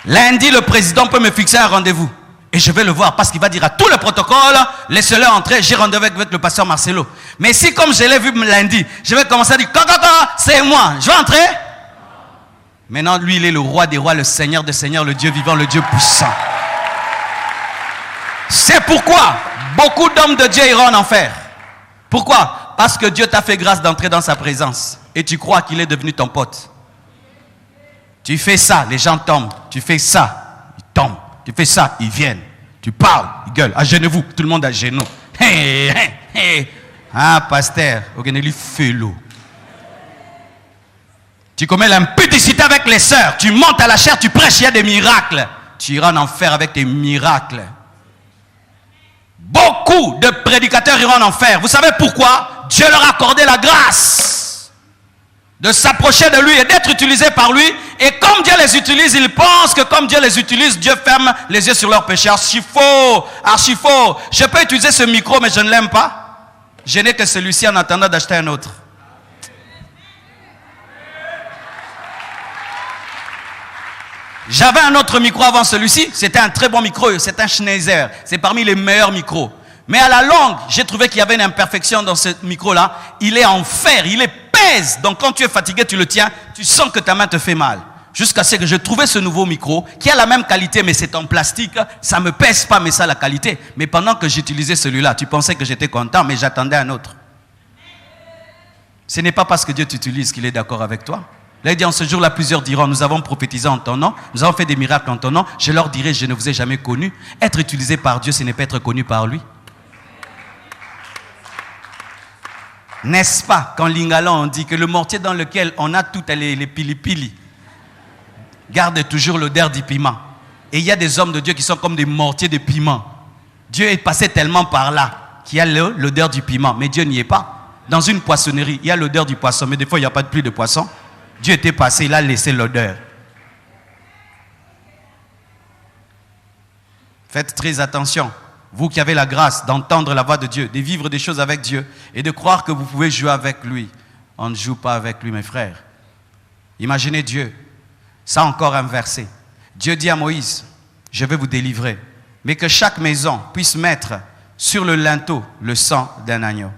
Lundi, le président peut me fixer un rendez-vous. Et je vais le voir parce qu'il va dire à tout le protocole, laissez-le entrer, j'ai rendez-vous avec le pasteur Marcelo. Mais si comme je l'ai vu lundi, je vais commencer à dire, c'est moi, je vais entrer. Maintenant, lui, il est le roi des rois, le Seigneur des seigneurs, le Dieu vivant, le Dieu puissant. C'est pourquoi beaucoup d'hommes de Dieu iront en enfer. Pourquoi? Parce que Dieu t'a fait grâce d'entrer dans sa présence. Et tu crois qu'il est devenu ton pote. Tu fais ça, les gens tombent. Tu fais ça, ils tombent. Tu fais ça, ils viennent. Tu parles, ils gueulent. Agenez-vous, tout le monde à genoux. Hey, hey, hey. Ah, pasteur, Ogeneli fait l'eau. Tu commets l'impudicité avec les sœurs. Tu montes à la chair, tu prêches, il y a des miracles. Tu iras en enfer avec tes miracles. Beaucoup de prédicateurs iront en enfer. Vous savez pourquoi? Dieu leur a accordé la grâce de s'approcher de lui et d'être utilisé par lui. Et comme Dieu les utilise, ils pensent que comme Dieu les utilise, Dieu ferme les yeux sur leurs péchés. Archi faux, archi faux. Je peux utiliser ce micro, mais je ne l'aime pas. Je n'ai que celui-ci en attendant d'acheter un autre. J'avais un autre micro avant celui-ci. C'était un très bon micro. C'est un Schneider. C'est parmi les meilleurs micros. Mais à la longue, j'ai trouvé qu'il y avait une imperfection dans ce micro-là. Il est en fer. Il est pèse. Donc quand tu es fatigué, tu le tiens. Tu sens que ta main te fait mal. Jusqu'à ce que je trouvais ce nouveau micro qui a la même qualité, mais c'est en plastique. Ça ne me pèse pas, mais ça a la qualité. Mais pendant que j'utilisais celui-là, tu pensais que j'étais content, mais j'attendais un autre. Ce n'est pas parce que Dieu t'utilise qu'il est d'accord avec toi. Là, il dit, en ce jour-là, plusieurs diront, nous avons prophétisé en ton nom, nous avons fait des miracles en ton nom. Je leur dirai, je ne vous ai jamais connu. Être utilisé par Dieu, ce n'est pas être connu par lui. N'est-ce pas, qu'en lingala, on dit que le mortier dans lequel on a toutes les pili-pili garde toujours l'odeur du piment. Et il y a des hommes de Dieu qui sont comme des mortiers de piment. Dieu est passé tellement par là qu'il y a l'odeur du piment, mais Dieu n'y est pas. Dans une poissonnerie, il y a l'odeur du poisson, mais des fois, il n'y a pas plus de poisson. Dieu était passé, il a laissé l'odeur. Faites très attention. Vous qui avez la grâce d'entendre la voix de Dieu, de vivre des choses avec Dieu et de croire que vous pouvez jouer avec lui. On ne joue pas avec lui, mes frères. Imaginez Dieu. Ça encore inversé. Dieu dit à Moïse, je vais vous délivrer, mais que chaque maison puisse mettre sur le linteau le sang d'un agneau.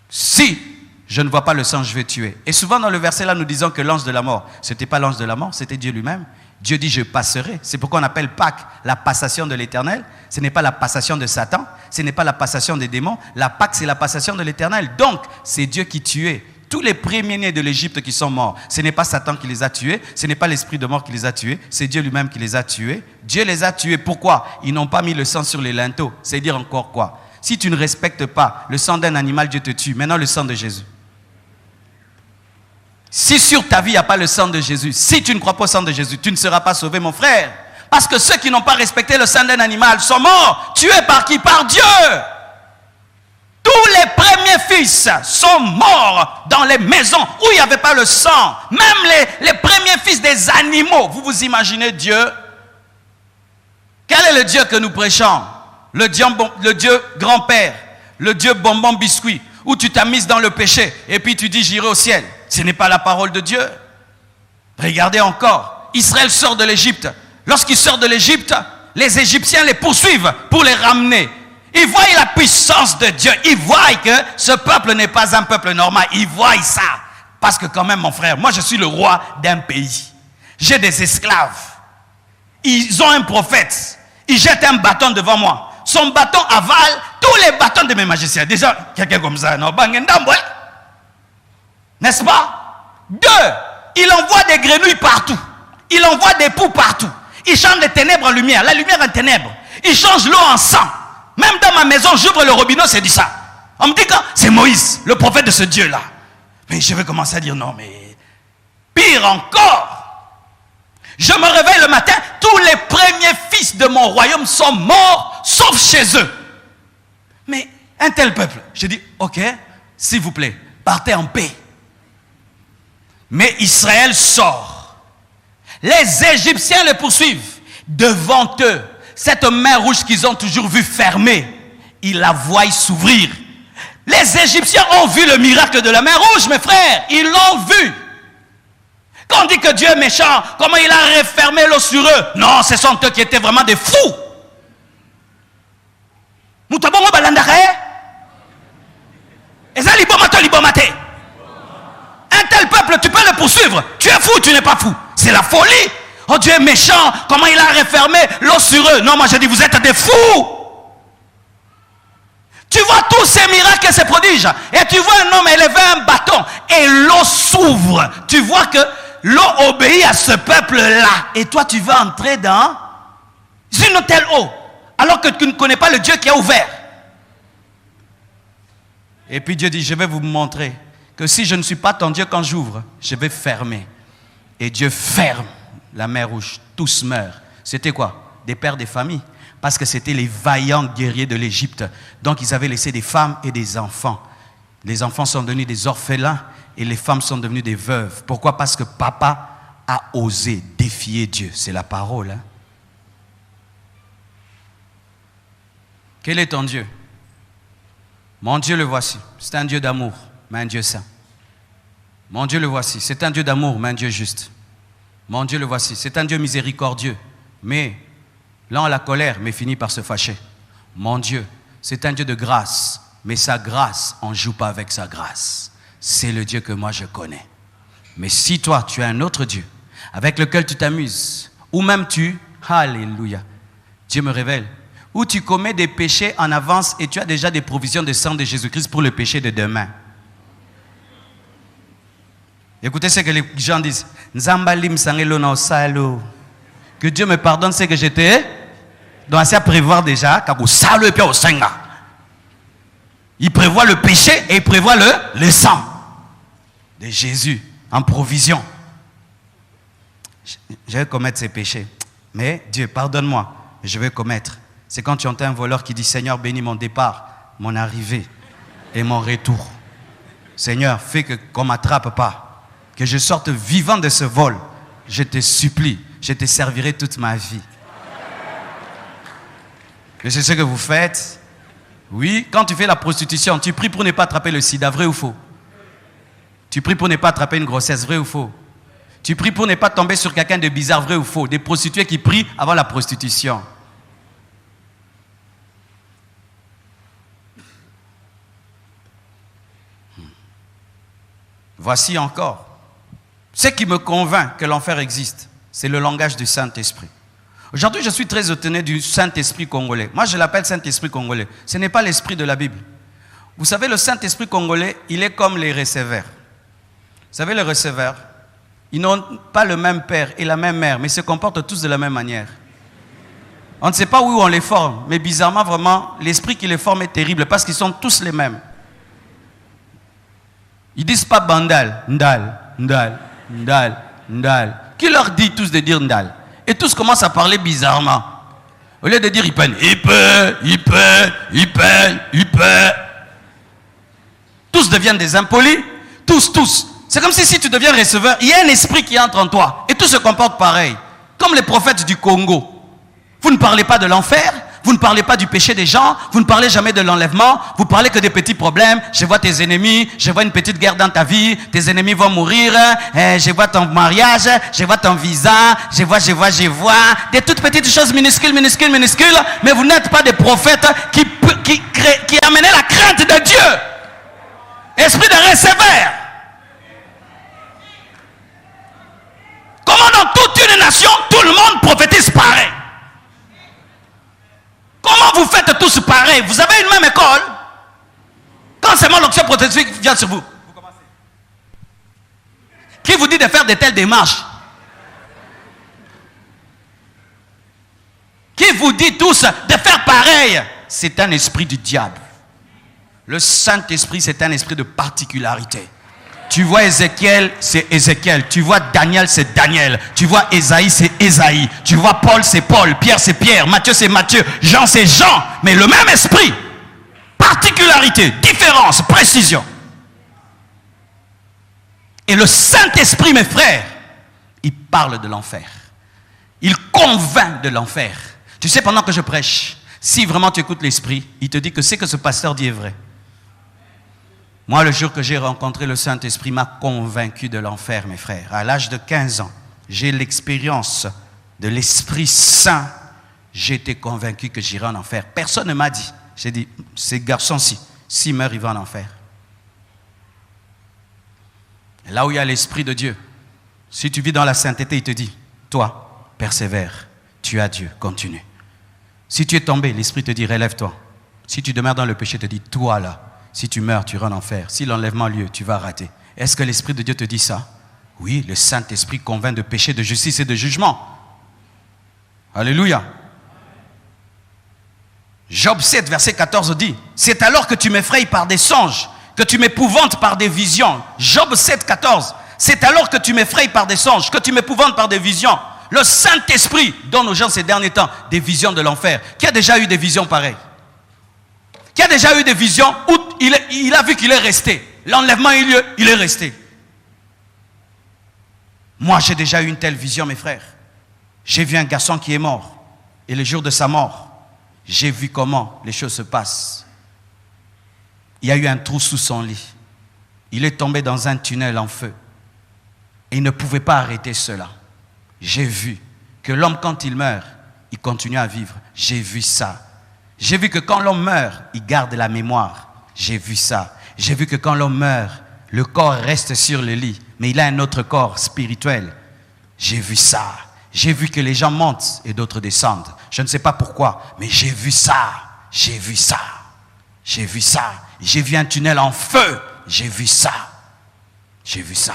Si je ne vois pas le sang, je vais tuer. Et souvent dans le verset là, nous disons que l'ange de la mort, ce n'était pas l'ange de la mort, c'était Dieu lui-même. Dieu dit, je passerai. C'est pourquoi on appelle Pâques la passation de l'Éternel. Ce n'est pas la passation de Satan, ce n'est pas la passation des démons. La Pâques, c'est la passation de l'Éternel. Donc, c'est Dieu qui tuait tous les premiers-nés de l'Égypte qui sont morts. Ce n'est pas Satan qui les a tués, ce n'est pas l'esprit de mort qui les a tués, c'est Dieu lui-même qui les a tués. Dieu les a tués. Pourquoi? Ils n'ont pas mis le sang sur les linteaux. C'est dire encore quoi? Si tu ne respectes pas le sang d'un animal, Dieu te tue. Maintenant, le sang de Jésus. Si sur ta vie, il n'y a pas le sang de Jésus, si tu ne crois pas au sang de Jésus, tu ne seras pas sauvé, mon frère. Parce que ceux qui n'ont pas respecté le sang d'un animal sont morts. Tués par qui? Par Dieu. Tous les premiers fils sont morts dans les maisons où il n'y avait pas le sang. Même les premiers fils des animaux. Vous vous imaginez Dieu? Quel est le Dieu que nous prêchons? Le Dieu grand-père, le Dieu bonbon biscuit, où tu t'as mis dans le péché et puis tu dis j'irai au ciel. Ce n'est pas la parole de Dieu. Regardez encore, Israël sort de l'Égypte. Lorsqu'il sort de l'Égypte, les Égyptiens les poursuivent pour les ramener. Ils voient la puissance de Dieu. Ils voient que ce peuple n'est pas un peuple normal. Ils voient ça. Parce que quand même, mon frère, moi je suis le roi d'un pays. J'ai des esclaves. Ils ont un prophète. Ils jettent un bâton devant moi. Son bâton avale tous les bâtons de mes magiciens. Déjà, quelqu'un comme ça, non? N'est-ce pas? Deux, il envoie des grenouilles partout. Il envoie des poux partout. Il change les ténèbres en lumière, la lumière en ténèbres. Il change l'eau en sang. Même dans ma maison, j'ouvre le robinet, c'est dit ça. On me dit que c'est Moïse, le prophète de ce Dieu-là. Mais je vais commencer à dire non, mais pire encore. Je me réveille le matin, tous les premiers fils de mon royaume sont morts, sauf chez eux. Mais un tel peuple, je dis, ok, s'il vous plaît, partez en paix. Mais Israël sort. Les Égyptiens les poursuivent. Devant eux, cette mer rouge qu'ils ont toujours vue fermée, ils la voient s'ouvrir. Les Égyptiens ont vu le miracle de la mer rouge, mes frères. Ils l'ont vu. Quand on dit que Dieu est méchant, comment il a refermé l'eau sur eux? Non, ce sont eux qui étaient vraiment des fous. Moutabongo balandare. Ezali bomato libomate. Un tel peuple, tu peux le poursuivre. Tu es fou ou tu n'es pas fou? C'est la folie. Oh, Dieu est méchant. Comment il a refermé l'eau sur eux? Non, moi je dis, vous êtes des fous. Tu vois tous ces miracles et ces prodiges. Et tu vois un homme élever un bâton. Et l'eau s'ouvre. Tu vois que l'eau obéit à ce peuple-là. Et toi, tu vas entrer dans une telle eau. Alors que tu ne connais pas le Dieu qui a ouvert. Et puis Dieu dit, je vais vous montrer que si je ne suis pas ton Dieu quand j'ouvre, je vais fermer. Et Dieu ferme la mer rouge. Tous meurent. C'était quoi? Des pères de famille. Parce que c'était les vaillants guerriers de l'Égypte. Donc ils avaient laissé des femmes et des enfants. Les enfants sont devenus des orphelins et les femmes sont devenues des veuves. Pourquoi? Parce que papa a osé défier Dieu. C'est la parole. Hein? Quel est ton Dieu? Mon Dieu le voici. C'est un Dieu d'amour, mais un Dieu saint. Mon Dieu le voici. C'est un Dieu d'amour, mais un Dieu juste. Mon Dieu le voici. C'est un Dieu miséricordieux, mais lent à la colère, mais finit par se fâcher. Mon Dieu, c'est un Dieu de grâce, mais sa grâce, on ne joue pas avec sa grâce. C'est le Dieu que moi je connais. Mais si toi, tu as un autre Dieu, avec lequel tu t'amuses, ou même alléluia, Dieu me révèle, ou tu commets des péchés en avance et tu as déjà des provisions de sang de Jésus-Christ pour le péché de demain. Écoutez ce que les gens disent. Que Dieu me pardonne ce que j'étais. Donc, c'est à prévoir déjà. Il prévoit le péché et il prévoit le sang de Jésus en provision. Je vais commettre ces péchés. Mais Dieu, pardonne-moi. Je vais commettre. C'est quand tu entends un voleur qui dit, Seigneur, bénis mon départ, mon arrivée et mon retour. Seigneur, fais qu'on ne m'attrape pas. Que je sorte vivant de ce vol. Je te supplie. Je te servirai toute ma vie. Et c'est ce que vous faites. Oui, quand tu fais la prostitution, tu pries pour ne pas attraper le sida, vrai ou faux? Tu pries pour ne pas attraper une grossesse, vrai ou faux? Tu pries pour ne pas tomber sur quelqu'un de bizarre, vrai ou faux? Des prostituées qui prient avant la prostitution. Voici encore. Ce qui me convainc que l'enfer existe, c'est le langage du Saint-Esprit. Aujourd'hui, je suis très étonné du Saint-Esprit congolais. Moi, je l'appelle Saint-Esprit congolais. Ce n'est pas l'esprit de la Bible. Vous savez, le Saint-Esprit congolais, il est comme les receveurs. Vous savez, les receveurs, ils n'ont pas le même père et la même mère, mais ils se comportent tous de la même manière. On ne sait pas où on les forme, mais bizarrement, vraiment, l'esprit qui les forme est terrible parce qu'ils sont tous les mêmes. Ils disent pas bandal, ndal, ndal, ndal, ndal. Qui leur dit tous de dire ndal? Et tous commencent à parler bizarrement. Au lieu de dire il peine, il peut. Tous deviennent des impolis. Tous. C'est comme si tu deviens receveur, il y a un esprit qui entre en toi. Et tous se comportent pareil. Comme les prophètes du Congo. Vous ne parlez pas de l'enfer. Vous ne parlez pas du péché des gens, vous ne parlez jamais de l'enlèvement, vous parlez que des petits problèmes. Je vois tes ennemis, je vois une petite guerre dans ta vie, tes ennemis vont mourir, je vois ton mariage, je vois ton visa, je vois, des toutes petites choses minuscules, mais vous n'êtes pas des prophètes qui amenaient la crainte de Dieu. Esprit de receveur. Comment dans toute une nation, tout le monde prophétise pareil? Comment vous faites tous pareil? Vous avez une même école? Quand seulement l'onction prophétique vient sur vous, vous commencez. Qui vous dit de faire de telles démarches? qui vous dit tous de faire pareil, c'est un esprit du diable. Le Saint-Esprit, c'est un esprit de particularité. Tu vois Ézéchiel, c'est Ézéchiel. Tu vois Daniel, c'est Daniel. Tu vois Ésaïe, c'est Ésaïe. Tu vois Paul, c'est Paul. Pierre, c'est Pierre. Matthieu, c'est Matthieu. Jean, c'est Jean. Mais le même esprit. Particularité, différence, précision. Et le Saint-Esprit, mes frères, il parle de l'enfer. Il convainc de l'enfer. Tu sais, pendant que je prêche, si vraiment tu écoutes l'Esprit, il te dit que ce que ce pasteur dit est vrai. Moi, le jour que j'ai rencontré le Saint-Esprit, m'a convaincu de l'enfer, mes frères. À l'âge de 15 ans, j'ai l'expérience de l'Esprit Saint. J'ai été convaincu que j'irai en enfer. Personne ne m'a dit. J'ai dit, ces garçons-ci, s'ils meurent, ils vont en enfer. Et là où il y a l'Esprit de Dieu, si tu vis dans la sainteté, il te dit, toi, persévère, tu as Dieu, continue. Si tu es tombé, l'Esprit te dit, relève-toi. Si tu demeures dans le péché, il te dit, toi là, si tu meurs, tu iras en enfer. Si l'enlèvement a lieu, tu vas rater. Est-ce que l'Esprit de Dieu te dit ça? Oui, le Saint-Esprit convainc de péché, de justice et de jugement. Alléluia. Job 7, verset 14 dit, c'est alors que tu m'effraies par des songes, que tu m'épouvantes par des visions. Job 7, 14, c'est alors que tu m'effraies par des songes, que tu m'épouvantes par des visions. Le Saint-Esprit donne aux gens ces derniers temps des visions de l'enfer. Qui a déjà eu des visions pareilles? Qui a déjà eu des visions où il a vu qu'il est resté? L'enlèvement a eu lieu, il est resté. Moi, j'ai déjà eu une telle vision, mes frères. J'ai vu un garçon qui est mort. Et le jour de sa mort, j'ai vu comment les choses se passent. Il y a eu un trou sous son lit. Il est tombé dans un tunnel en feu. Et il ne pouvait pas arrêter cela. J'ai vu que l'homme, quand il meurt, il continue à vivre. J'ai vu ça. J'ai vu que quand l'homme meurt, il garde la mémoire. J'ai vu ça. J'ai vu que quand l'homme meurt, le corps reste sur le lit, mais il a un autre corps spirituel. J'ai vu ça. J'ai vu que les gens montent et d'autres descendent. Je ne sais pas pourquoi, mais j'ai vu ça. J'ai vu ça. J'ai vu ça. J'ai vu un tunnel en feu. J'ai vu ça. J'ai vu ça.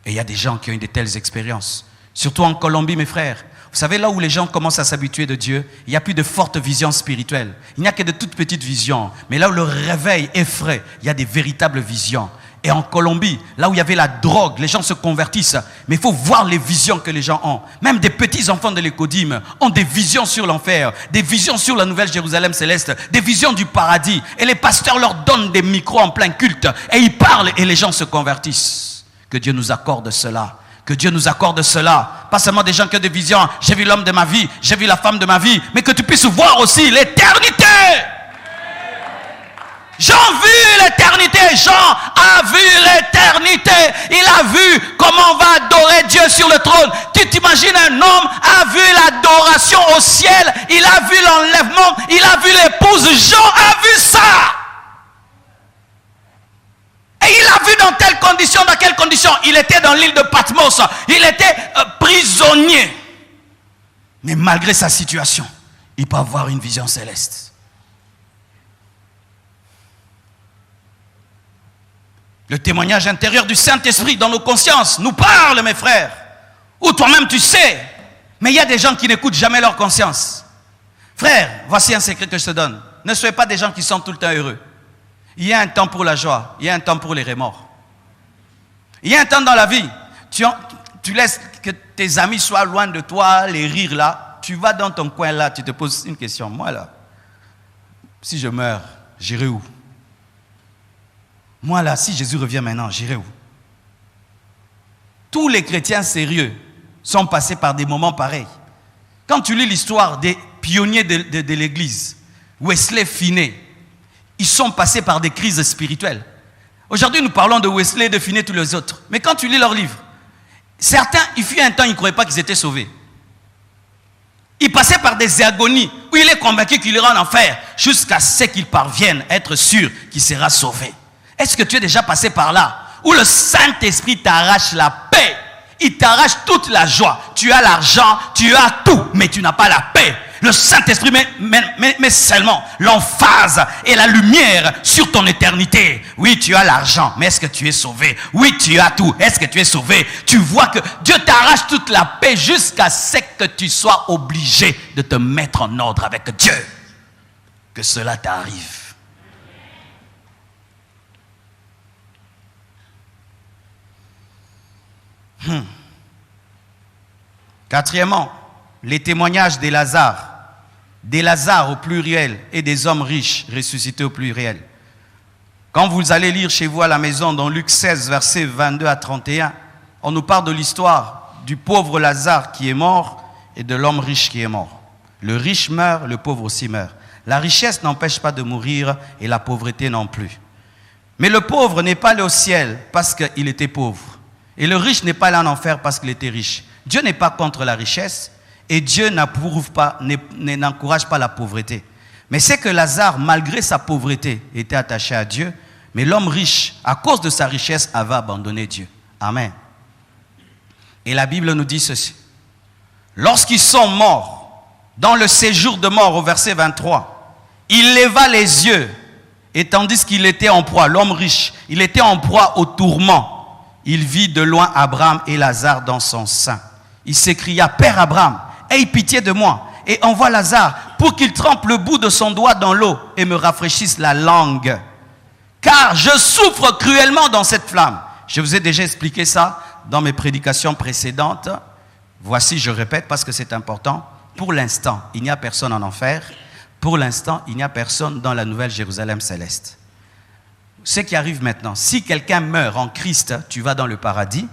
Et il y a des gens qui ont eu de telles expériences. Surtout en Colombie, mes frères. Vous savez, là où les gens commencent à s'habituer de Dieu, il n'y a plus de fortes visions spirituelles. Il n'y a que de toutes petites visions. Mais là où le réveil est frais, il y a des véritables visions. Et en Colombie, là où il y avait la drogue, les gens se convertissent. Mais il faut voir les visions que les gens ont. Même des petits enfants de l'Écodim ont des visions sur l'enfer, des visions sur la nouvelle Jérusalem céleste, des visions du paradis. Et les pasteurs leur donnent des micros en plein culte. Et ils parlent et les gens se convertissent. Que Dieu nous accorde cela. Que Dieu nous accorde cela. Pas seulement des gens qui ont des visions. J'ai vu l'homme de ma vie, j'ai vu la femme de ma vie. Mais que tu puisses voir aussi l'éternité. Jean a vu l'éternité. Jean a vu l'éternité. Il a vu comment on va adorer Dieu sur le trône. Tu t'imagines, un homme a vu l'adoration au ciel. Il a vu l'enlèvement. Il a vu l'épouse. Jean a vu ça. Et il a vu dans telle condition, dans quelle condition? Il était dans l'île de Patmos. Il était prisonnier. Mais malgré sa situation, il peut avoir une vision céleste. Le témoignage intérieur du Saint-Esprit dans nos consciences nous parle, mes frères. Ou toi-même tu sais. Mais il y a des gens qui n'écoutent jamais leur conscience. Frère, voici un secret que je te donne. Ne soyez pas des gens qui sont tout le temps heureux. Il y a un temps pour la joie, il y a un temps pour les remords. Il y a un temps dans la vie, tu laisses que tes amis soient loin de toi, les rires là, tu vas dans ton coin là, tu te poses une question. Moi là, si je meurs, j'irai où? Moi là, si Jésus revient maintenant, j'irai où? Tous les chrétiens sérieux sont passés par des moments pareils. Quand tu lis l'histoire des pionniers de l'église, Wesley, Finney, ils sont passés par des crises spirituelles. Aujourd'hui, nous parlons de Wesley, de Finney, tous les autres. Mais quand tu lis leurs livres, certains, il fut un temps, ils ne croyaient pas qu'ils étaient sauvés. Ils passaient par des agonies où il est convaincu qu'il ira en enfer jusqu'à ce qu'il parvienne à être sûr qu'il sera sauvé. Est-ce que tu es déjà passé par là où le Saint-Esprit t'arrache la paix Il t'arrache toute la joie. Tu as l'argent, tu as tout, mais tu n'as pas la paix. Le Saint-Esprit met seulement l'emphase et la lumière sur ton éternité. Oui, tu as l'argent, mais est-ce que tu es sauvé? Oui, tu as tout, est-ce que tu es sauvé? Tu vois que Dieu t'arrache toute la paix jusqu'à ce que tu sois obligé de te mettre en ordre avec Dieu. Que cela t'arrive. Quatrièmement, les témoignages des Lazare au pluriel et des hommes riches ressuscités au pluriel. Quand vous allez lire chez vous à la maison dans Luc 16, versets 22 à 31, on nous parle de l'histoire du pauvre Lazare qui est mort et de l'homme riche qui est mort. Le riche meurt, le pauvre aussi meurt. La richesse n'empêche pas de mourir et la pauvreté non plus. Mais le pauvre n'est pas allé au ciel parce qu'il était pauvre. Et le riche n'est pas allé en enfer parce qu'il était riche. Dieu n'est pas contre la richesse et Dieu n'encourage pas la pauvreté. Mais c'est que Lazare, malgré sa pauvreté, était attaché à Dieu. Mais l'homme riche, à cause de sa richesse, avait abandonné Dieu. Amen. Et la Bible nous dit ceci. Lorsqu'ils sont morts, dans le séjour de mort, au verset 23, il leva les yeux, et tandis qu'il était en proie, l'homme riche, il était en proie au tourment. Il vit de loin Abraham et Lazare dans son sein. Il s'écria, Père Abraham, aie pitié de moi, et envoie Lazare pour qu'il trempe le bout de son doigt dans l'eau et me rafraîchisse la langue. Car je souffre cruellement dans cette flamme. Je vous ai déjà expliqué ça dans mes prédications précédentes. Voici, je répète parce que c'est important. Pour l'instant, il n'y a personne en enfer. Pour l'instant, il n'y a personne dans la nouvelle Jérusalem céleste. Ce qui arrive maintenant, si quelqu'un meurt en Christ, tu vas dans le paradis.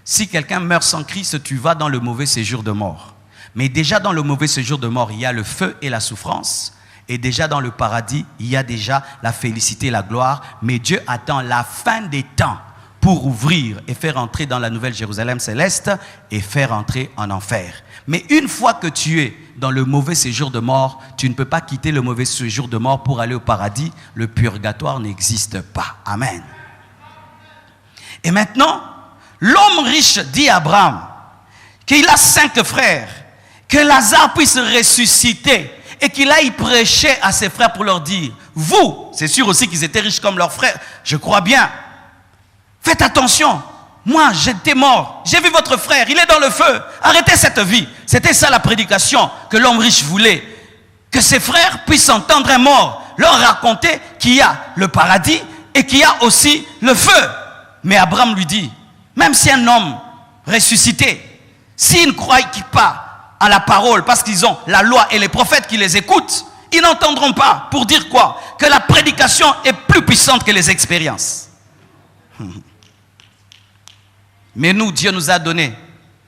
Si quelqu'un meurt sans Christ, tu vas dans le mauvais séjour de mort. Mais déjà dans le mauvais séjour de mort, il y a le feu et la souffrance. Et déjà dans le paradis, il y a déjà la félicité et la gloire. Mais Dieu attend la fin des temps pour ouvrir et faire entrer dans la nouvelle Jérusalem céleste et faire entrer en enfer. Mais une fois que tu es dans le mauvais séjour de mort, tu ne peux pas quitter le mauvais séjour de mort pour aller au paradis. Le purgatoire n'existe pas. Amen. Et maintenant, l'homme riche dit à Abraham qu'il a 5 frères, que Lazare puisse ressusciter et qu'il aille prêcher à ses frères pour leur dire, vous, c'est sûr aussi qu'ils étaient riches comme leurs frères, je crois bien, faites attention, moi j'étais mort, j'ai vu votre frère, il est dans le feu, arrêtez cette vie. C'était ça la prédication que l'homme riche voulait, que ses frères puissent entendre un mort, leur raconter qu'il y a le paradis et qu'il y a aussi le feu. Mais Abraham lui dit, même si un homme ressuscité, s'il ne croit pas à la parole, parce qu'ils ont la loi et les prophètes qui les écoutent, ils n'entendront pas. Pour dire quoi? Que la prédication est plus puissante que les expériences. Mais nous, Dieu nous a donné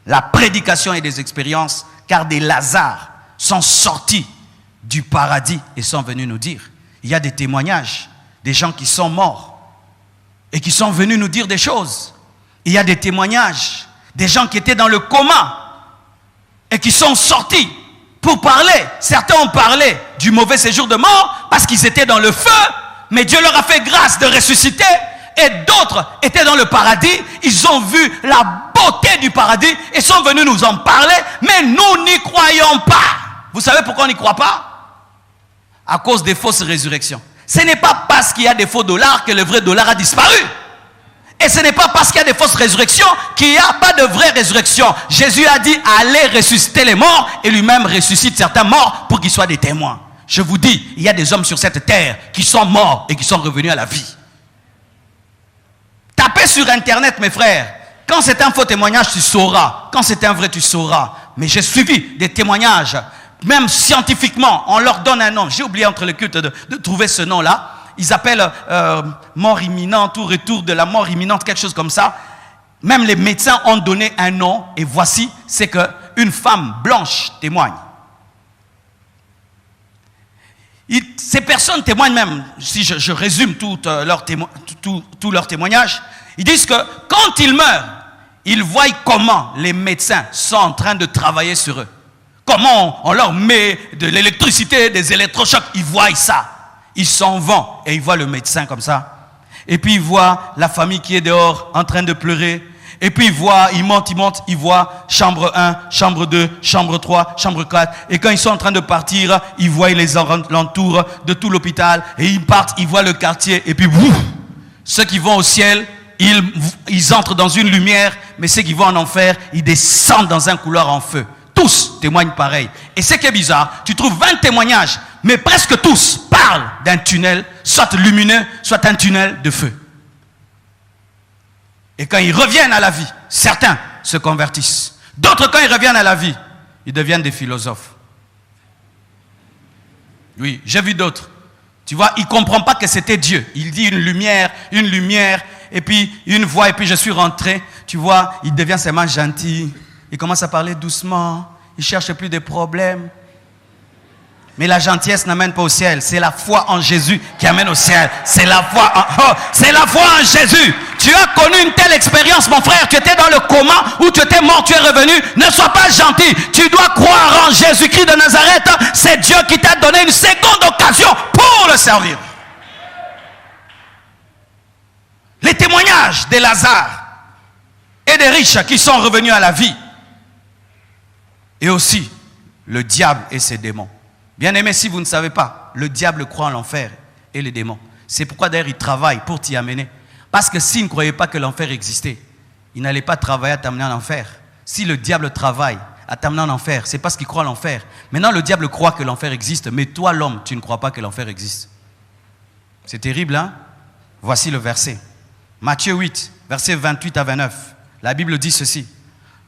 la prédication et des expériences, car des Lazare sont sortis du paradis et sont venus nous dire. Il y a des témoignages, des gens qui sont morts et qui sont venus nous dire des choses. Il y a des témoignages, des gens qui étaient dans le coma et qui sont sortis pour parler. Certains ont parlé du mauvais séjour de mort parce qu'ils étaient dans le feu, mais Dieu leur a fait grâce de ressusciter. Et d'autres étaient dans le paradis, ils ont vu la beauté du paradis et sont venus nous en parler, mais nous n'y croyons pas. Vous savez pourquoi on n'y croit pas? À cause des fausses résurrections. Ce n'est pas parce qu'il y a des faux dollars que le vrai dollar a disparu. Et ce n'est pas parce qu'il y a des fausses résurrections qu'il n'y a pas de vraie résurrection. Jésus a dit, allez ressusciter les morts, et lui-même ressuscite certains morts pour qu'ils soient des témoins. Je vous dis, il y a des hommes sur cette terre qui sont morts et qui sont revenus à la vie. Tapez sur internet, mes frères. Quand c'est un faux témoignage, tu sauras. Quand c'est un vrai, tu sauras. Mais j'ai suivi des témoignages, même scientifiquement, on leur donne un nom. J'ai oublié entre les cultes de trouver ce nom-là. Ils appellent mort imminente ou retour de la mort imminente, quelque chose comme ça. Même les médecins ont donné un nom. Et voici, c'est qu'une femme blanche témoigne. Ces personnes témoignent même, si je résume tous leurs témoignages, ils disent que quand ils meurent, ils voient comment les médecins sont en train de travailler sur eux. Comment on leur met de l'électricité, des électrochocs, ils voient ça. Ils s'en vont et ils voient le médecin comme ça. Et puis ils voient la famille qui est dehors en train de pleurer. Et puis il monte, il voit chambre 1, chambre 2, chambre 3, chambre 4. Et quand ils sont en train de partir, ils voient les alentours de tout l'hôpital. Et ils partent, ils voient le quartier. Et puis, bouf, ceux qui vont au ciel, ils entrent dans une lumière. Mais ceux qui vont en enfer, ils descendent dans un couloir en feu. Tous témoignent pareil. Et ce qui est bizarre, tu trouves 20 témoignages, mais presque tous parlent d'un tunnel, soit lumineux, soit un tunnel de feu. Et quand ils reviennent à la vie, certains se convertissent. D'autres, quand ils reviennent à la vie, ils deviennent des philosophes. Oui, j'ai vu d'autres. Tu vois, ils ne comprennent pas que c'était Dieu. Il dit une lumière, et puis une voix, et puis je suis rentré. Tu vois, il devient seulement gentil. Il commence à parler doucement. Il ne cherche plus de problèmes. Mais la gentillesse n'amène pas au ciel. C'est la foi en Jésus qui amène au ciel. C'est la foi en Jésus. Tu as connu une telle expérience, mon frère. Tu étais dans le coma ou tu étais mort, tu es revenu. Ne sois pas gentil. Tu dois croire en Jésus-Christ de Nazareth. C'est Dieu qui t'a donné une seconde occasion pour le servir. Les témoignages de Lazare et des riches qui sont revenus à la vie. Et aussi le diable et ses démons. Bien-aimés, si vous ne savez pas, le diable croit en l'enfer et les démons. C'est pourquoi d'ailleurs il travaille pour t'y amener. Parce que s'il ne croyait pas que l'enfer existait, il n'allait pas travailler à t'amener en enfer. Si le diable travaille à t'amener en enfer, c'est parce qu'il croit en l'enfer. Maintenant, le diable croit que l'enfer existe, mais toi, l'homme, tu ne crois pas que l'enfer existe. C'est terrible, hein? Voici le verset. Matthieu 8, versets 28 à 29. La Bible dit ceci.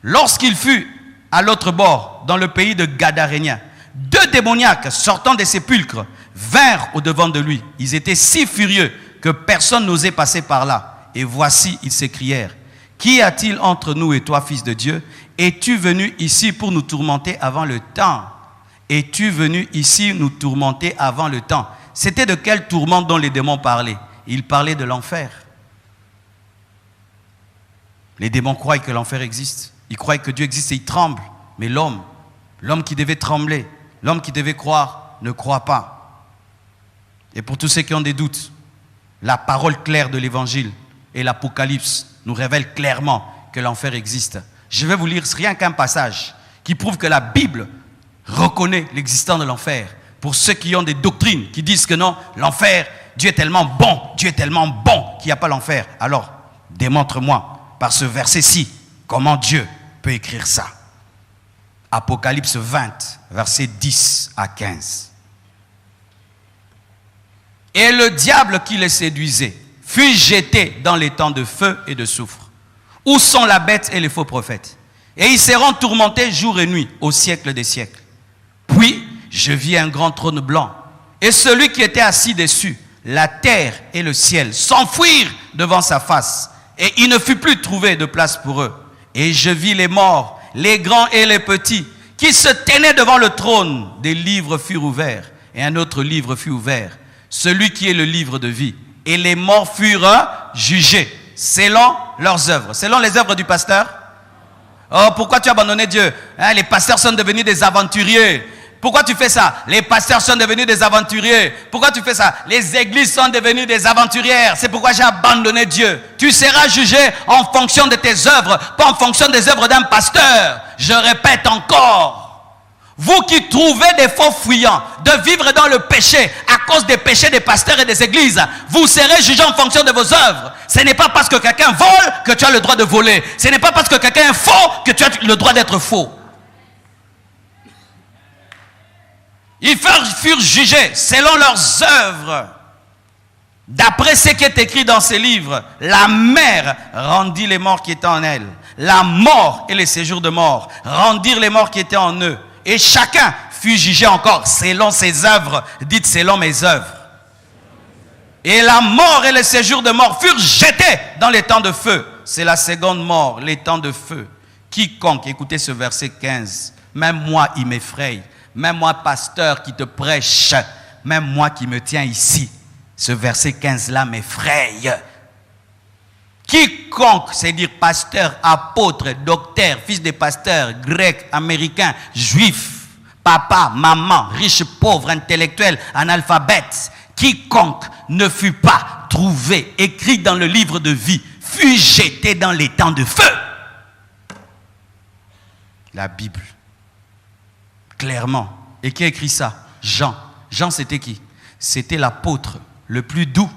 Lorsqu'il fut à l'autre bord, dans le pays de Gadaréniens, 2 démoniaques sortant des sépulcres vinrent au-devant de lui. Ils étaient si furieux que personne n'osait passer par là. Et voici, ils s'écrièrent, « Qu'y a-t-il entre nous et toi, fils de Dieu? Es-tu venu ici pour nous tourmenter avant le temps? Es-tu venu ici nous tourmenter avant le temps ?» C'était de quel tourment dont les démons parlaient? Ils parlaient de l'enfer. Les démons croient que l'enfer existe. Ils croient que Dieu existe et ils tremblent. Mais l'homme qui devait trembler, l'homme qui devait croire, ne croit pas. Et pour tous ceux qui ont des doutes, la parole claire de l'Évangile et l'Apocalypse nous révèlent clairement que l'enfer existe. Je vais vous lire rien qu'un passage qui prouve que la Bible reconnaît l'existence de l'enfer. Pour ceux qui ont des doctrines, qui disent que non, l'enfer, Dieu est tellement bon qu'il n'y a pas l'enfer. Alors, démontre-moi par ce verset-ci comment Dieu peut écrire ça. Apocalypse 20, versets 10 à 15. Et le diable qui les séduisait fut jeté dans les temps de feu et de soufre, où sont la bête et les faux prophètes. Et ils seront tourmentés jour et nuit au siècle des siècles. Puis je vis un grand trône blanc, et celui qui était assis dessus, la terre et le ciel s'enfuirent devant sa face, et il ne fut plus trouvé de place pour eux. Et je vis les morts, les grands et les petits, qui se tenaient devant le trône. Des livres furent ouverts, et un autre livre fut ouvert, celui qui est le livre de vie. Et les morts furent jugés selon leurs œuvres. Selon les œuvres du pasteur? Oh, pourquoi tu as abandonné Dieu? Les pasteurs sont devenus des aventuriers. Pourquoi tu fais ça? Les pasteurs sont devenus des aventuriers. Pourquoi tu fais ça? Les églises sont devenues des aventurières. C'est pourquoi j'ai abandonné Dieu. Tu seras jugé en fonction de tes œuvres, pas en fonction des œuvres d'un pasteur. Je répète encore. Vous qui trouvez des faux fuyants de vivre dans le péché à cause des péchés des pasteurs et des églises, vous serez jugé en fonction de vos œuvres. Ce n'est pas parce que quelqu'un vole que tu as le droit de voler. Ce n'est pas parce que quelqu'un est faux que tu as le droit d'être faux. Ils furent jugés selon leurs œuvres. D'après ce qui est écrit dans ces livres, la mer rendit les morts qui étaient en elle. La mort et les séjours de mort rendirent les morts qui étaient en eux. Et chacun fut jugé encore selon ses œuvres. Dites selon mes œuvres. Et la mort et les séjours de mort furent jetés dans les temps de feu. C'est la seconde mort, les temps de feu. Quiconque, écoutez ce verset 15, même moi il m'effraie. Même moi, pasteur qui te prêche, même moi qui me tiens ici, ce verset 15-là m'effraie. Quiconque, c'est-à-dire pasteur, apôtre, docteur, fils de pasteur, grec, américain, juif, papa, maman, riche, pauvre, intellectuel, analphabète, quiconque ne fut pas trouvé, écrit dans le livre de vie, fut jeté dans l'étang de feu. La Bible. Clairement. Et qui a écrit ça? Jean. Jean, c'était qui? C'était l'apôtre le plus doux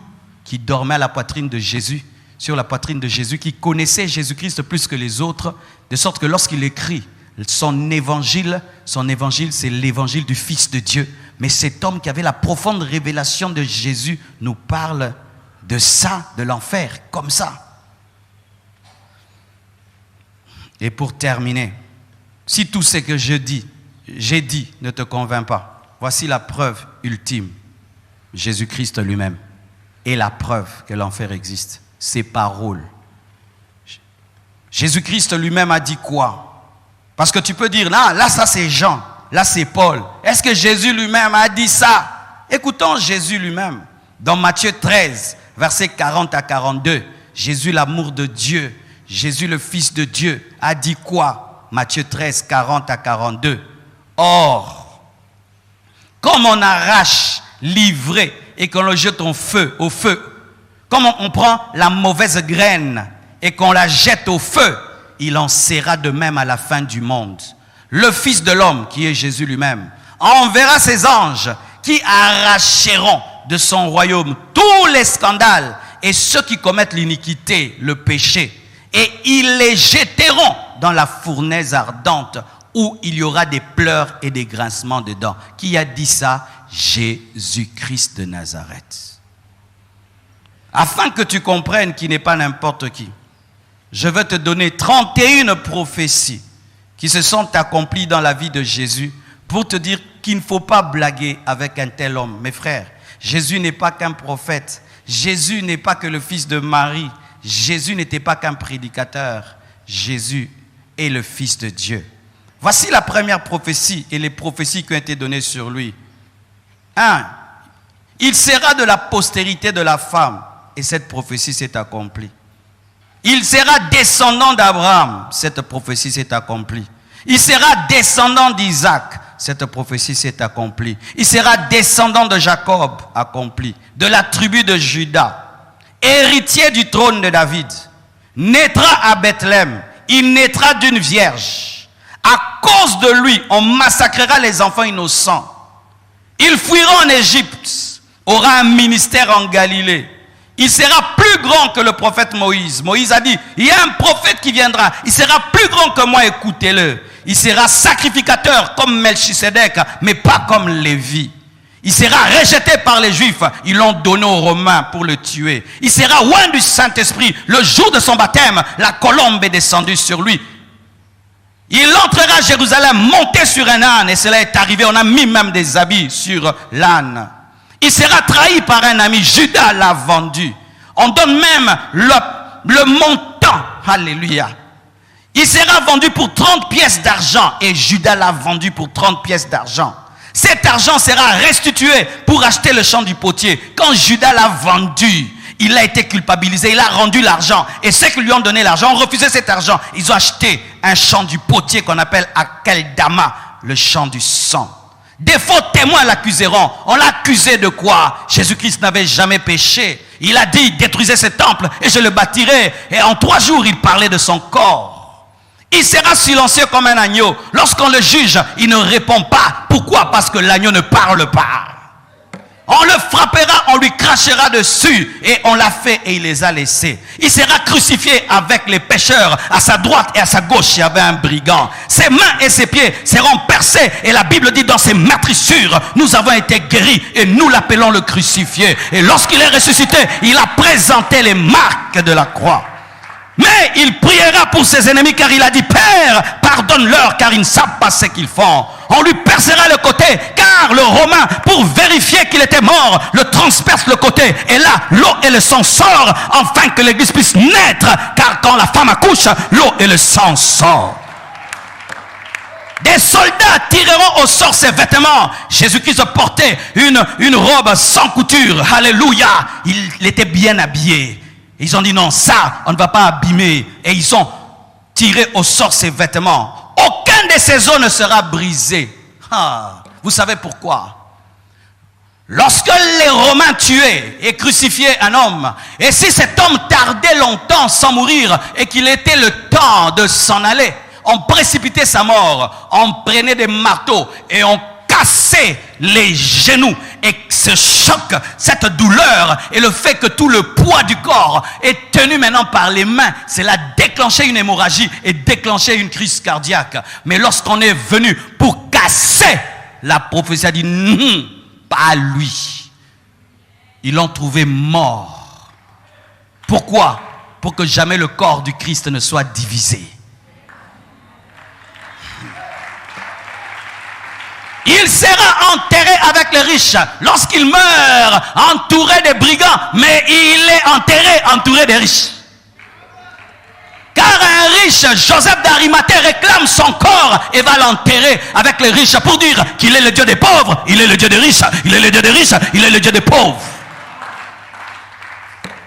qui dormait à la poitrine de Jésus, sur la poitrine de Jésus, qui connaissait Jésus-Christ plus que les autres, de sorte que lorsqu'il écrit son évangile, c'est l'évangile du Fils de Dieu. Mais cet homme qui avait la profonde révélation de Jésus nous parle de ça, de l'enfer, comme ça. Et pour terminer, si tout ce que j'ai dit ne te convainc pas, voici la preuve ultime. Jésus-Christ lui-même est la preuve que l'enfer existe. Ses paroles. Jésus-Christ lui-même a dit quoi? Parce que tu peux dire, là ça c'est Jean, là c'est Paul. Est-ce que Jésus lui-même a dit ça? Écoutons Jésus lui-même. Dans Matthieu 13, versets 40 à 42, Jésus, l'amour de Dieu, Jésus le Fils de Dieu, a dit quoi? Matthieu 13, 40 à 42. Or, comme on arrache l'ivraie et qu'on le jette au feu, comme on prend la mauvaise graine et qu'on la jette au feu, il en sera de même à la fin du monde. Le Fils de l'homme, qui est Jésus lui-même, enverra ses anges qui arracheront de son royaume tous les scandales et ceux qui commettent l'iniquité, le péché, et ils les jetteront dans la fournaise ardente où il y aura des pleurs et des grincements de dents. Qui a dit ça? Jésus-Christ de Nazareth. Afin que tu comprennes qu'il n'est pas n'importe qui, je vais te donner 31 prophéties qui se sont accomplies dans la vie de Jésus pour te dire qu'il ne faut pas blaguer avec un tel homme. Mes frères, Jésus n'est pas qu'un prophète. Jésus n'est pas que le fils de Marie. Jésus n'était pas qu'un prédicateur. Jésus est le Fils de Dieu. Voici la première prophétie et les prophéties qui ont été données sur lui. 1. Il sera de la postérité de la femme. Et cette prophétie s'est accomplie. Il sera descendant d'Abraham. Cette prophétie s'est accomplie. Il sera descendant d'Isaac. Cette prophétie s'est accomplie. Il sera descendant de Jacob. Accompli. De la tribu de Juda. Héritier du trône de David. Naîtra à Bethléem. Il naîtra d'une vierge. À cause de lui, on massacrera les enfants innocents. Il fuira en Égypte. Aura un ministère en Galilée. Il sera plus grand que le prophète Moïse. Moïse a dit, il y a un prophète qui viendra. Il sera plus grand que moi, écoutez-le. Il sera sacrificateur comme Melchisedec, mais pas comme Lévi. Il sera rejeté par les Juifs. Ils l'ont donné aux Romains pour le tuer. Il sera oint du Saint-Esprit. Le jour de son baptême, la colombe est descendue sur lui. Il entrera à Jérusalem monté sur un âne. Et cela est arrivé. On a mis même des habits sur l'âne. Il sera trahi par un ami. Judas l'a vendu. On donne même le montant. Alléluia. Il sera vendu pour 30 pièces d'argent. Et Judas l'a vendu pour 30 pièces d'argent. Cet argent sera restitué pour acheter le champ du potier. Quand Judas l'a vendu, il a été culpabilisé. Il a rendu l'argent. Et ceux qui lui ont donné l'argent ont refusé cet argent. Ils ont acheté un champ du potier qu'on appelle Akeldama, le champ du sang. Des faux témoins l'accuseront. On l'a accusé de quoi? Jésus-Christ n'avait jamais péché. Il a dit, détruisez ce temple et je le bâtirai. Et en 3 jours, il parlait de son corps. Il sera silencieux comme un agneau. Lorsqu'on le juge, il ne répond pas. Pourquoi? Parce que l'agneau ne parle pas. On le frappera, on lui crachera dessus. Et on l'a fait et il les a laissés. Il sera crucifié avec les pécheurs. À sa droite et à sa gauche, il y avait un brigand. Ses mains et ses pieds seront percés. Et la Bible dit dans ses meurtrissures, nous avons été guéris. Et nous l'appelons le crucifié. Et lorsqu'il est ressuscité, il a présenté les marques de la croix. Mais il priera pour ses ennemis car il a dit, Père, pardonne-leur car ils ne savent pas ce qu'ils font. On lui percera le côté car le Romain, pour vérifier qu'il était mort, le transperce le côté. Et là, l'eau et le sang sortent afin que l'église puisse naître. Car quand la femme accouche, l'eau et le sang sortent. Des soldats tireront au sort ses vêtements. Jésus-Christ portait une robe sans couture. Alléluia. Il était bien habillé. Ils ont dit non, ça, on ne va pas abîmer. Et ils ont tiré au sort ses vêtements. Aucun de ses os ne sera brisé. Vous savez pourquoi? Lorsque les Romains vient tuer et crucifier un homme, et si cet homme tardait longtemps sans mourir et qu'il était le temps de s'en aller, on précipitait sa mort, on prenait des marteaux et on cassait les genoux. Et ce choc, cette douleur et le fait que tout le poids du corps est tenu maintenant par les mains, cela déclenchait une hémorragie et déclenchait une crise cardiaque. Mais lorsqu'on est venu pour casser, la prophétie a dit pas lui. Ils l'ont trouvé mort. Pourquoi? Pour que jamais le corps du Christ ne soit divisé. Il sera enterré avec les riches lorsqu'il meurt, entouré des brigands, mais il est enterré, entouré des riches. Car un riche, Joseph d'Arimathée, réclame son corps et va l'enterrer avec les riches pour dire qu'il est le Dieu des pauvres, il est le Dieu des riches, il est le Dieu des riches, il est le Dieu des pauvres.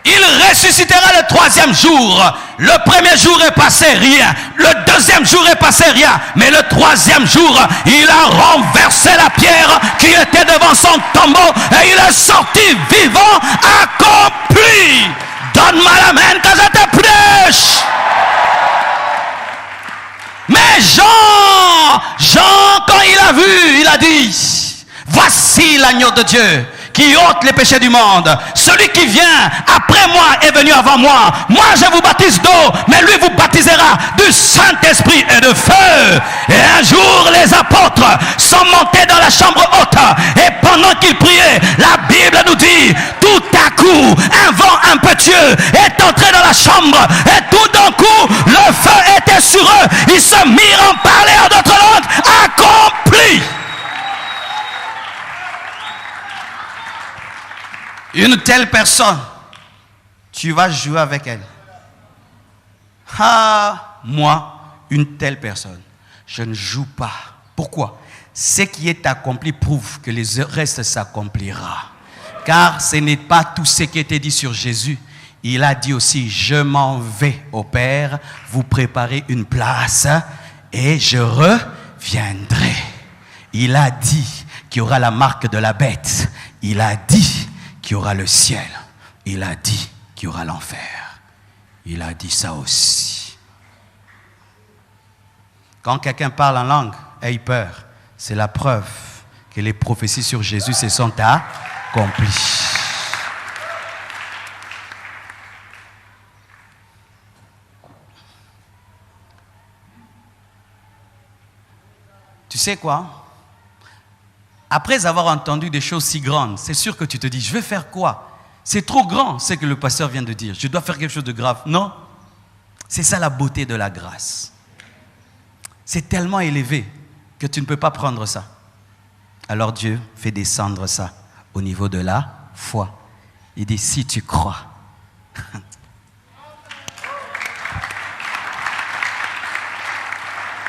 Il ressuscitera le troisième jour. Le premier jour est passé, rien. Le deuxième jour est passé, rien. Mais le troisième jour, il a renversé la pierre qui était devant son tombeau et il est sorti vivant, accompli. Donne-moi la main que je te prêche. Mais Jean, quand il a vu, il a dit, voici l'agneau de Dieu qui ôte les péchés du monde. Celui qui vient après moi est venu avant moi. Moi je vous baptise d'eau, mais lui vous baptisera du Saint-Esprit et de feu. Et un jour les apôtres sont montés dans la chambre haute, et pendant qu'ils priaient, la Bible nous dit, tout à coup un vent impétueux est entré dans la chambre, et tout d'un coup le feu était sur eux. Ils se mirent en parler en d'autres langues. Accompli. Une telle personne, tu vas jouer avec elle. Ah, moi, une telle personne, je ne joue pas. Pourquoi? Ce qui est accompli prouve que le reste s'accomplira. Car ce n'est pas tout ce qui était dit sur Jésus. Il a dit aussi, je m'en vais au Père, vous préparez une place et je reviendrai. Il a dit qu'il y aura la marque de la bête. Il a dit qu'il y aura le ciel. Il a dit qu'il y aura l'enfer. Il a dit ça aussi. Quand quelqu'un parle en langue, aie peur. C'est la preuve que les prophéties sur Jésus se sont accomplies. Tu sais quoi? Après avoir entendu des choses si grandes, c'est sûr que tu te dis, je vais faire quoi? C'est trop grand ce que le pasteur vient de dire. Je dois faire quelque chose de grave. Non. C'est ça la beauté de la grâce. C'est tellement élevé que tu ne peux pas prendre ça. Alors Dieu fait descendre ça au niveau de la foi. Il dit, si tu crois.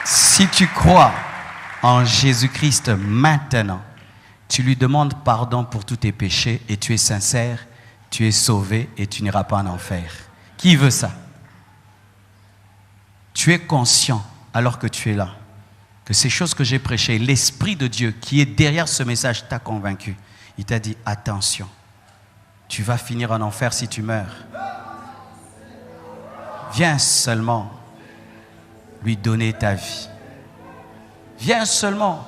Si tu crois en Jésus-Christ maintenant, tu lui demandes pardon pour tous tes péchés et tu es sincère, tu es sauvé et tu n'iras pas en enfer. Qui veut ça? Tu es conscient alors que tu es là que ces choses que j'ai prêchées, l'Esprit de Dieu qui est derrière ce message t'a convaincu. Il t'a dit attention, tu vas finir en enfer si tu meurs. Viens seulement lui donner ta vie. Viens seulement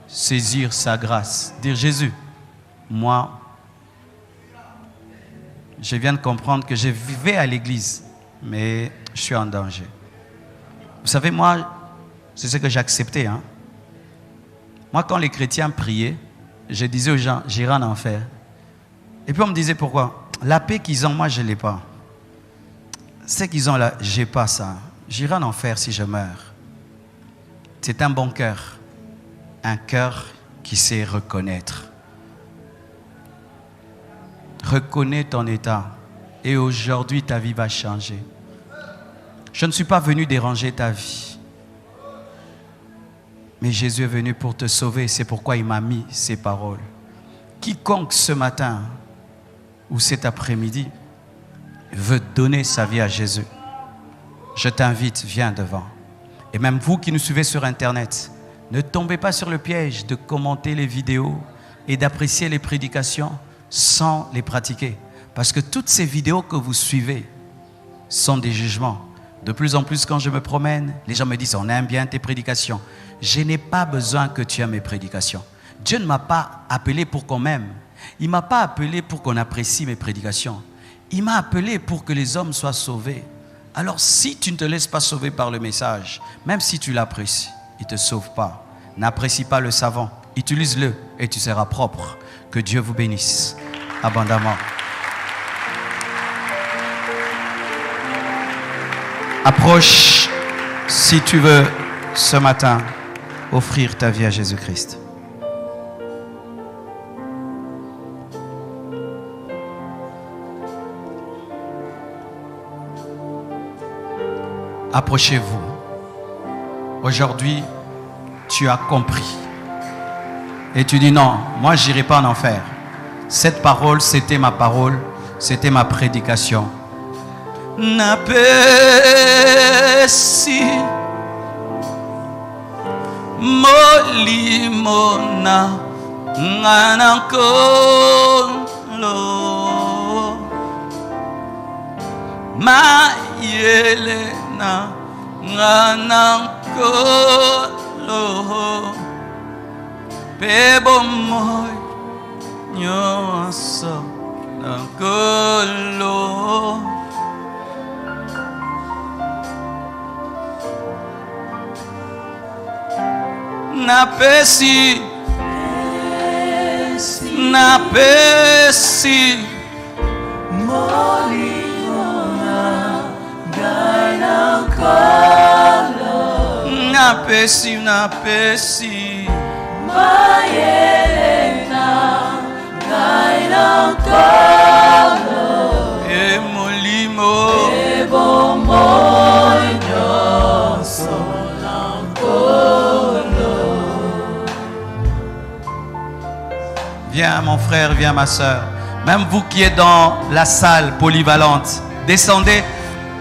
saisir sa grâce. Dire Jésus, moi, je viens de comprendre que je vivais à l'église, mais je suis en danger. Vous savez, moi, c'est ce que j'ai accepté. Hein? Moi, quand les chrétiens priaient, je disais aux gens, j'irai en enfer. Et puis on me disait pourquoi? La paix qu'ils ont, moi, je ne l'ai pas. Ce qu'ils ont là, je n'ai pas ça. J'irai en enfer si je meurs. C'est un bon cœur. Un cœur qui sait reconnaître. Reconnais ton état. Et aujourd'hui, ta vie va changer. Je ne suis pas venu déranger ta vie. Mais Jésus est venu pour te sauver. C'est pourquoi il m'a mis ces paroles. Quiconque ce matin ou cet après-midi veut donner sa vie à Jésus, je t'invite, viens devant. Et même vous qui nous suivez sur Internet, ne tombez pas sur le piège de commenter les vidéos et d'apprécier les prédications sans les pratiquer. Parce que toutes ces vidéos que vous suivez sont des jugements. De plus en plus, quand je me promène, les gens me disent, on aime bien tes prédications. Je n'ai pas besoin que tu aimes mes prédications. Dieu ne m'a pas appelé pour qu'on m'aime. Il ne m'a pas appelé pour qu'on apprécie mes prédications. Il m'a appelé pour que les hommes soient sauvés. Alors si tu ne te laisses pas sauver par le message, même si tu l'apprécies, il ne te sauve pas. N'apprécie pas le savant. Utilise-le et tu seras propre. Que Dieu vous bénisse abondamment. Approche si tu veux ce matin offrir ta vie à Jésus-Christ. Approchez-vous. Aujourd'hui, tu as compris. Et tu dis non, moi je n'irai pas en enfer. Cette parole, c'était ma parole, c'était ma prédication. Napesi molimona nganankolo mayelena nganankolo pebo moy nyoso nankolo. Napesi molimona nganankolo napesi mayelena nganankolo emolimo ebomonyonso nankolo. Viens mon frère, viens ma soeur. Même vous qui êtes dans la salle polyvalente, descendez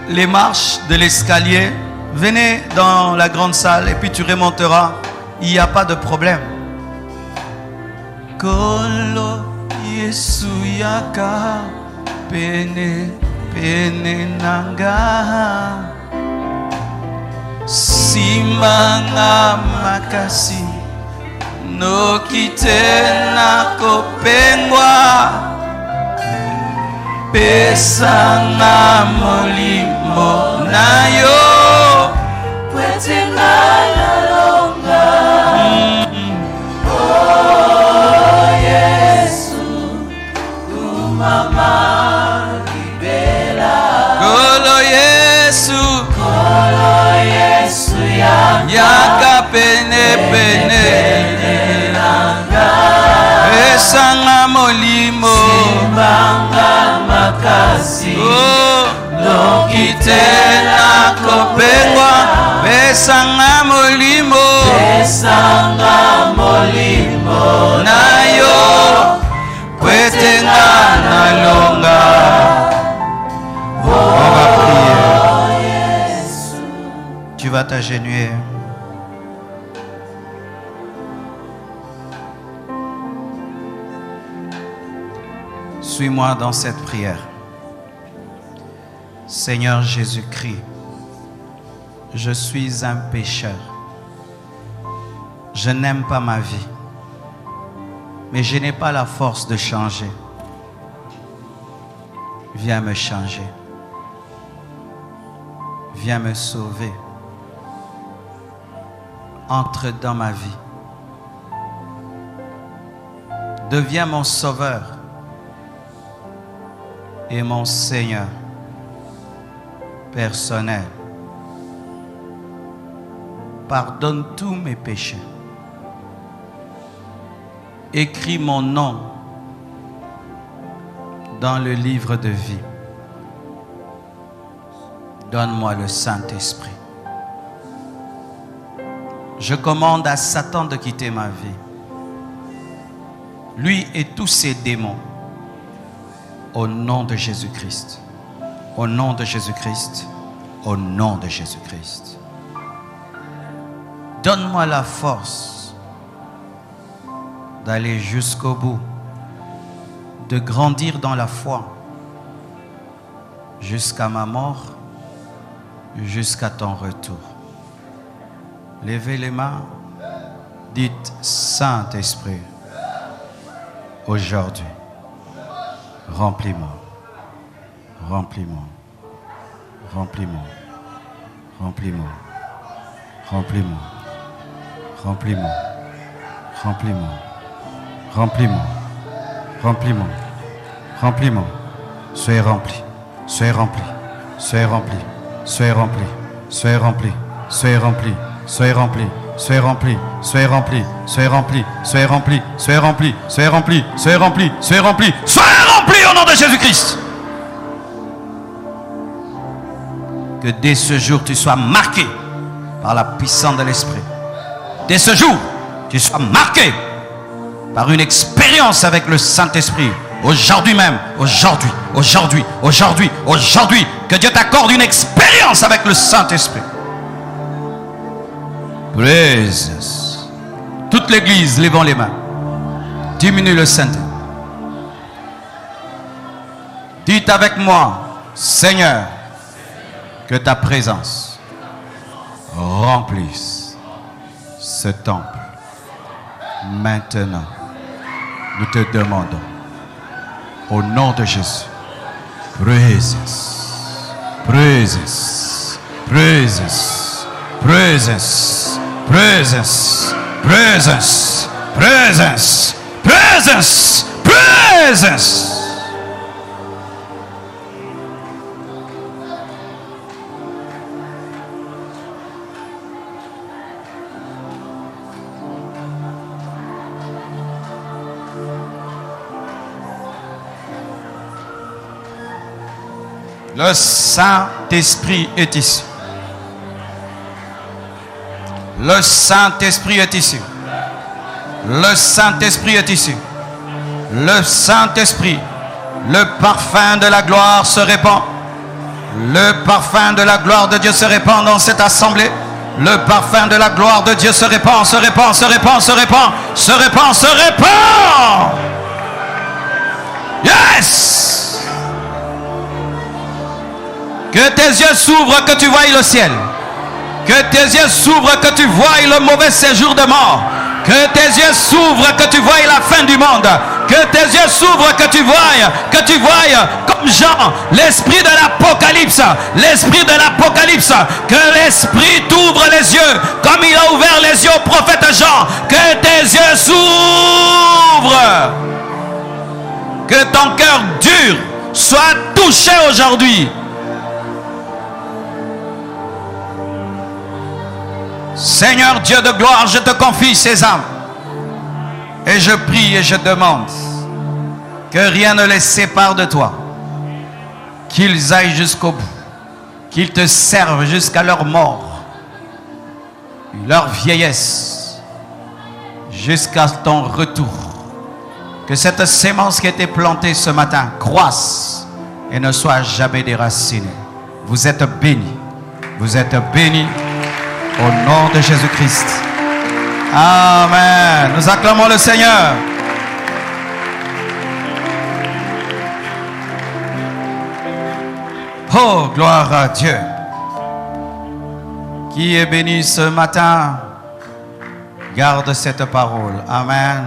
les marches de l'escalier, venez dans la grande salle et puis tu remonteras. Il n'y a pas de problème. Kolo Yesu yaka pene nanga simanga makasi nokitena kopengwa pesanga molimo nayo Pwetengana longa Oh Yesu kumama libela Kolo Yesu yaka pene pesanga molimo Simbanga makasi oh lokitena kopengwa pesanga molimo nayo pwetengana longa. On va prier. Tu vas t'agenouiller. Suis-moi dans cette prière. Seigneur Jésus-Christ, je suis un pécheur. Je n'aime pas ma vie, mais je n'ai pas la force de changer. Viens me changer. Viens me sauver. Entre dans ma vie. Deviens mon sauveur et mon Seigneur personnel. Pardonne tous mes péchés. Écris mon nom dans le livre de vie. Donne-moi le Saint-Esprit. Je commande à Satan de quitter ma vie. Lui et tous ses démons. Au nom de Jésus-Christ. Au nom de Jésus-Christ. Au nom de Jésus-Christ. Donne-moi la force d'aller jusqu'au bout. de grandir dans la foi jusqu'à ma mort, jusqu'à ton retour. Levez les mains, dites Saint-Esprit, aujourd'hui, remplis-moi, remplis-moi, remplis-moi, remplis-moi, remplis-moi, remplis-moi, remplis-moi, remplis-moi, remplis-moi, remplis-moi, soyez rempli, soyez rempli, soyez rempli, soyez rempli, soyez rempli, soyez rempli, soyez rempli, soyez rempli, soyez rempli, soyez rempli, soyez rempli, soyez rempli, soyez rempli, soyez rempli, soyez rempli, soyez rempli au nom de Jésus-Christ. Que dès ce jour tu sois marqué par la puissance de l'Esprit. Dès ce jour, tu sois marqué par une expérience avec le Saint-Esprit. Aujourd'hui même, aujourd'hui, aujourd'hui, aujourd'hui, aujourd'hui, que Dieu t'accorde une expérience avec le Saint-Esprit. Praise. Toute l'église, levons les mains. Diminue le Saint-Esprit. Dites avec moi, Seigneur, que ta présence remplisse ce temple. Maintenant, nous te demandons, au nom de Jésus, praises, praises, praises, praises, praises, praises, praises, praises, praises. Le Saint-Esprit est ici. Le Saint-Esprit est ici. Le Saint-Esprit est ici. Le Saint-Esprit, le parfum de la gloire se répand. Le parfum de la gloire de Dieu se répand dans cette assemblée. Le parfum de la gloire de Dieu se répand, se répand, se répand, se répand, se répand, se répand. Yes! Que tes yeux s'ouvrent, que tu voies le ciel. Que tes yeux s'ouvrent, que tu voies le mauvais séjour de mort. Que tes yeux s'ouvrent, que tu voies la fin du monde. Que tes yeux s'ouvrent, que tu voies comme Jean, l'esprit de l'Apocalypse. L'esprit de l'Apocalypse. Que l'esprit t'ouvre les yeux, comme il a ouvert les yeux au prophète Jean. Que tes yeux s'ouvrent. Que ton cœur dur soit touché aujourd'hui. Seigneur Dieu de gloire, je te confie ces âmes. Et je prie et je demande que rien ne les sépare de toi. Qu'ils aillent jusqu'au bout. Qu'ils te servent jusqu'à leur mort. Leur vieillesse. Jusqu'à ton retour. Que cette sémence qui a été plantée ce matin croisse et ne soit jamais déracinée. Vous êtes bénis. Vous êtes bénis. Au nom de Jésus-Christ. Amen. Nous acclamons le Seigneur. Oh, gloire à Dieu. Qui est béni ce matin, garde cette parole. Amen.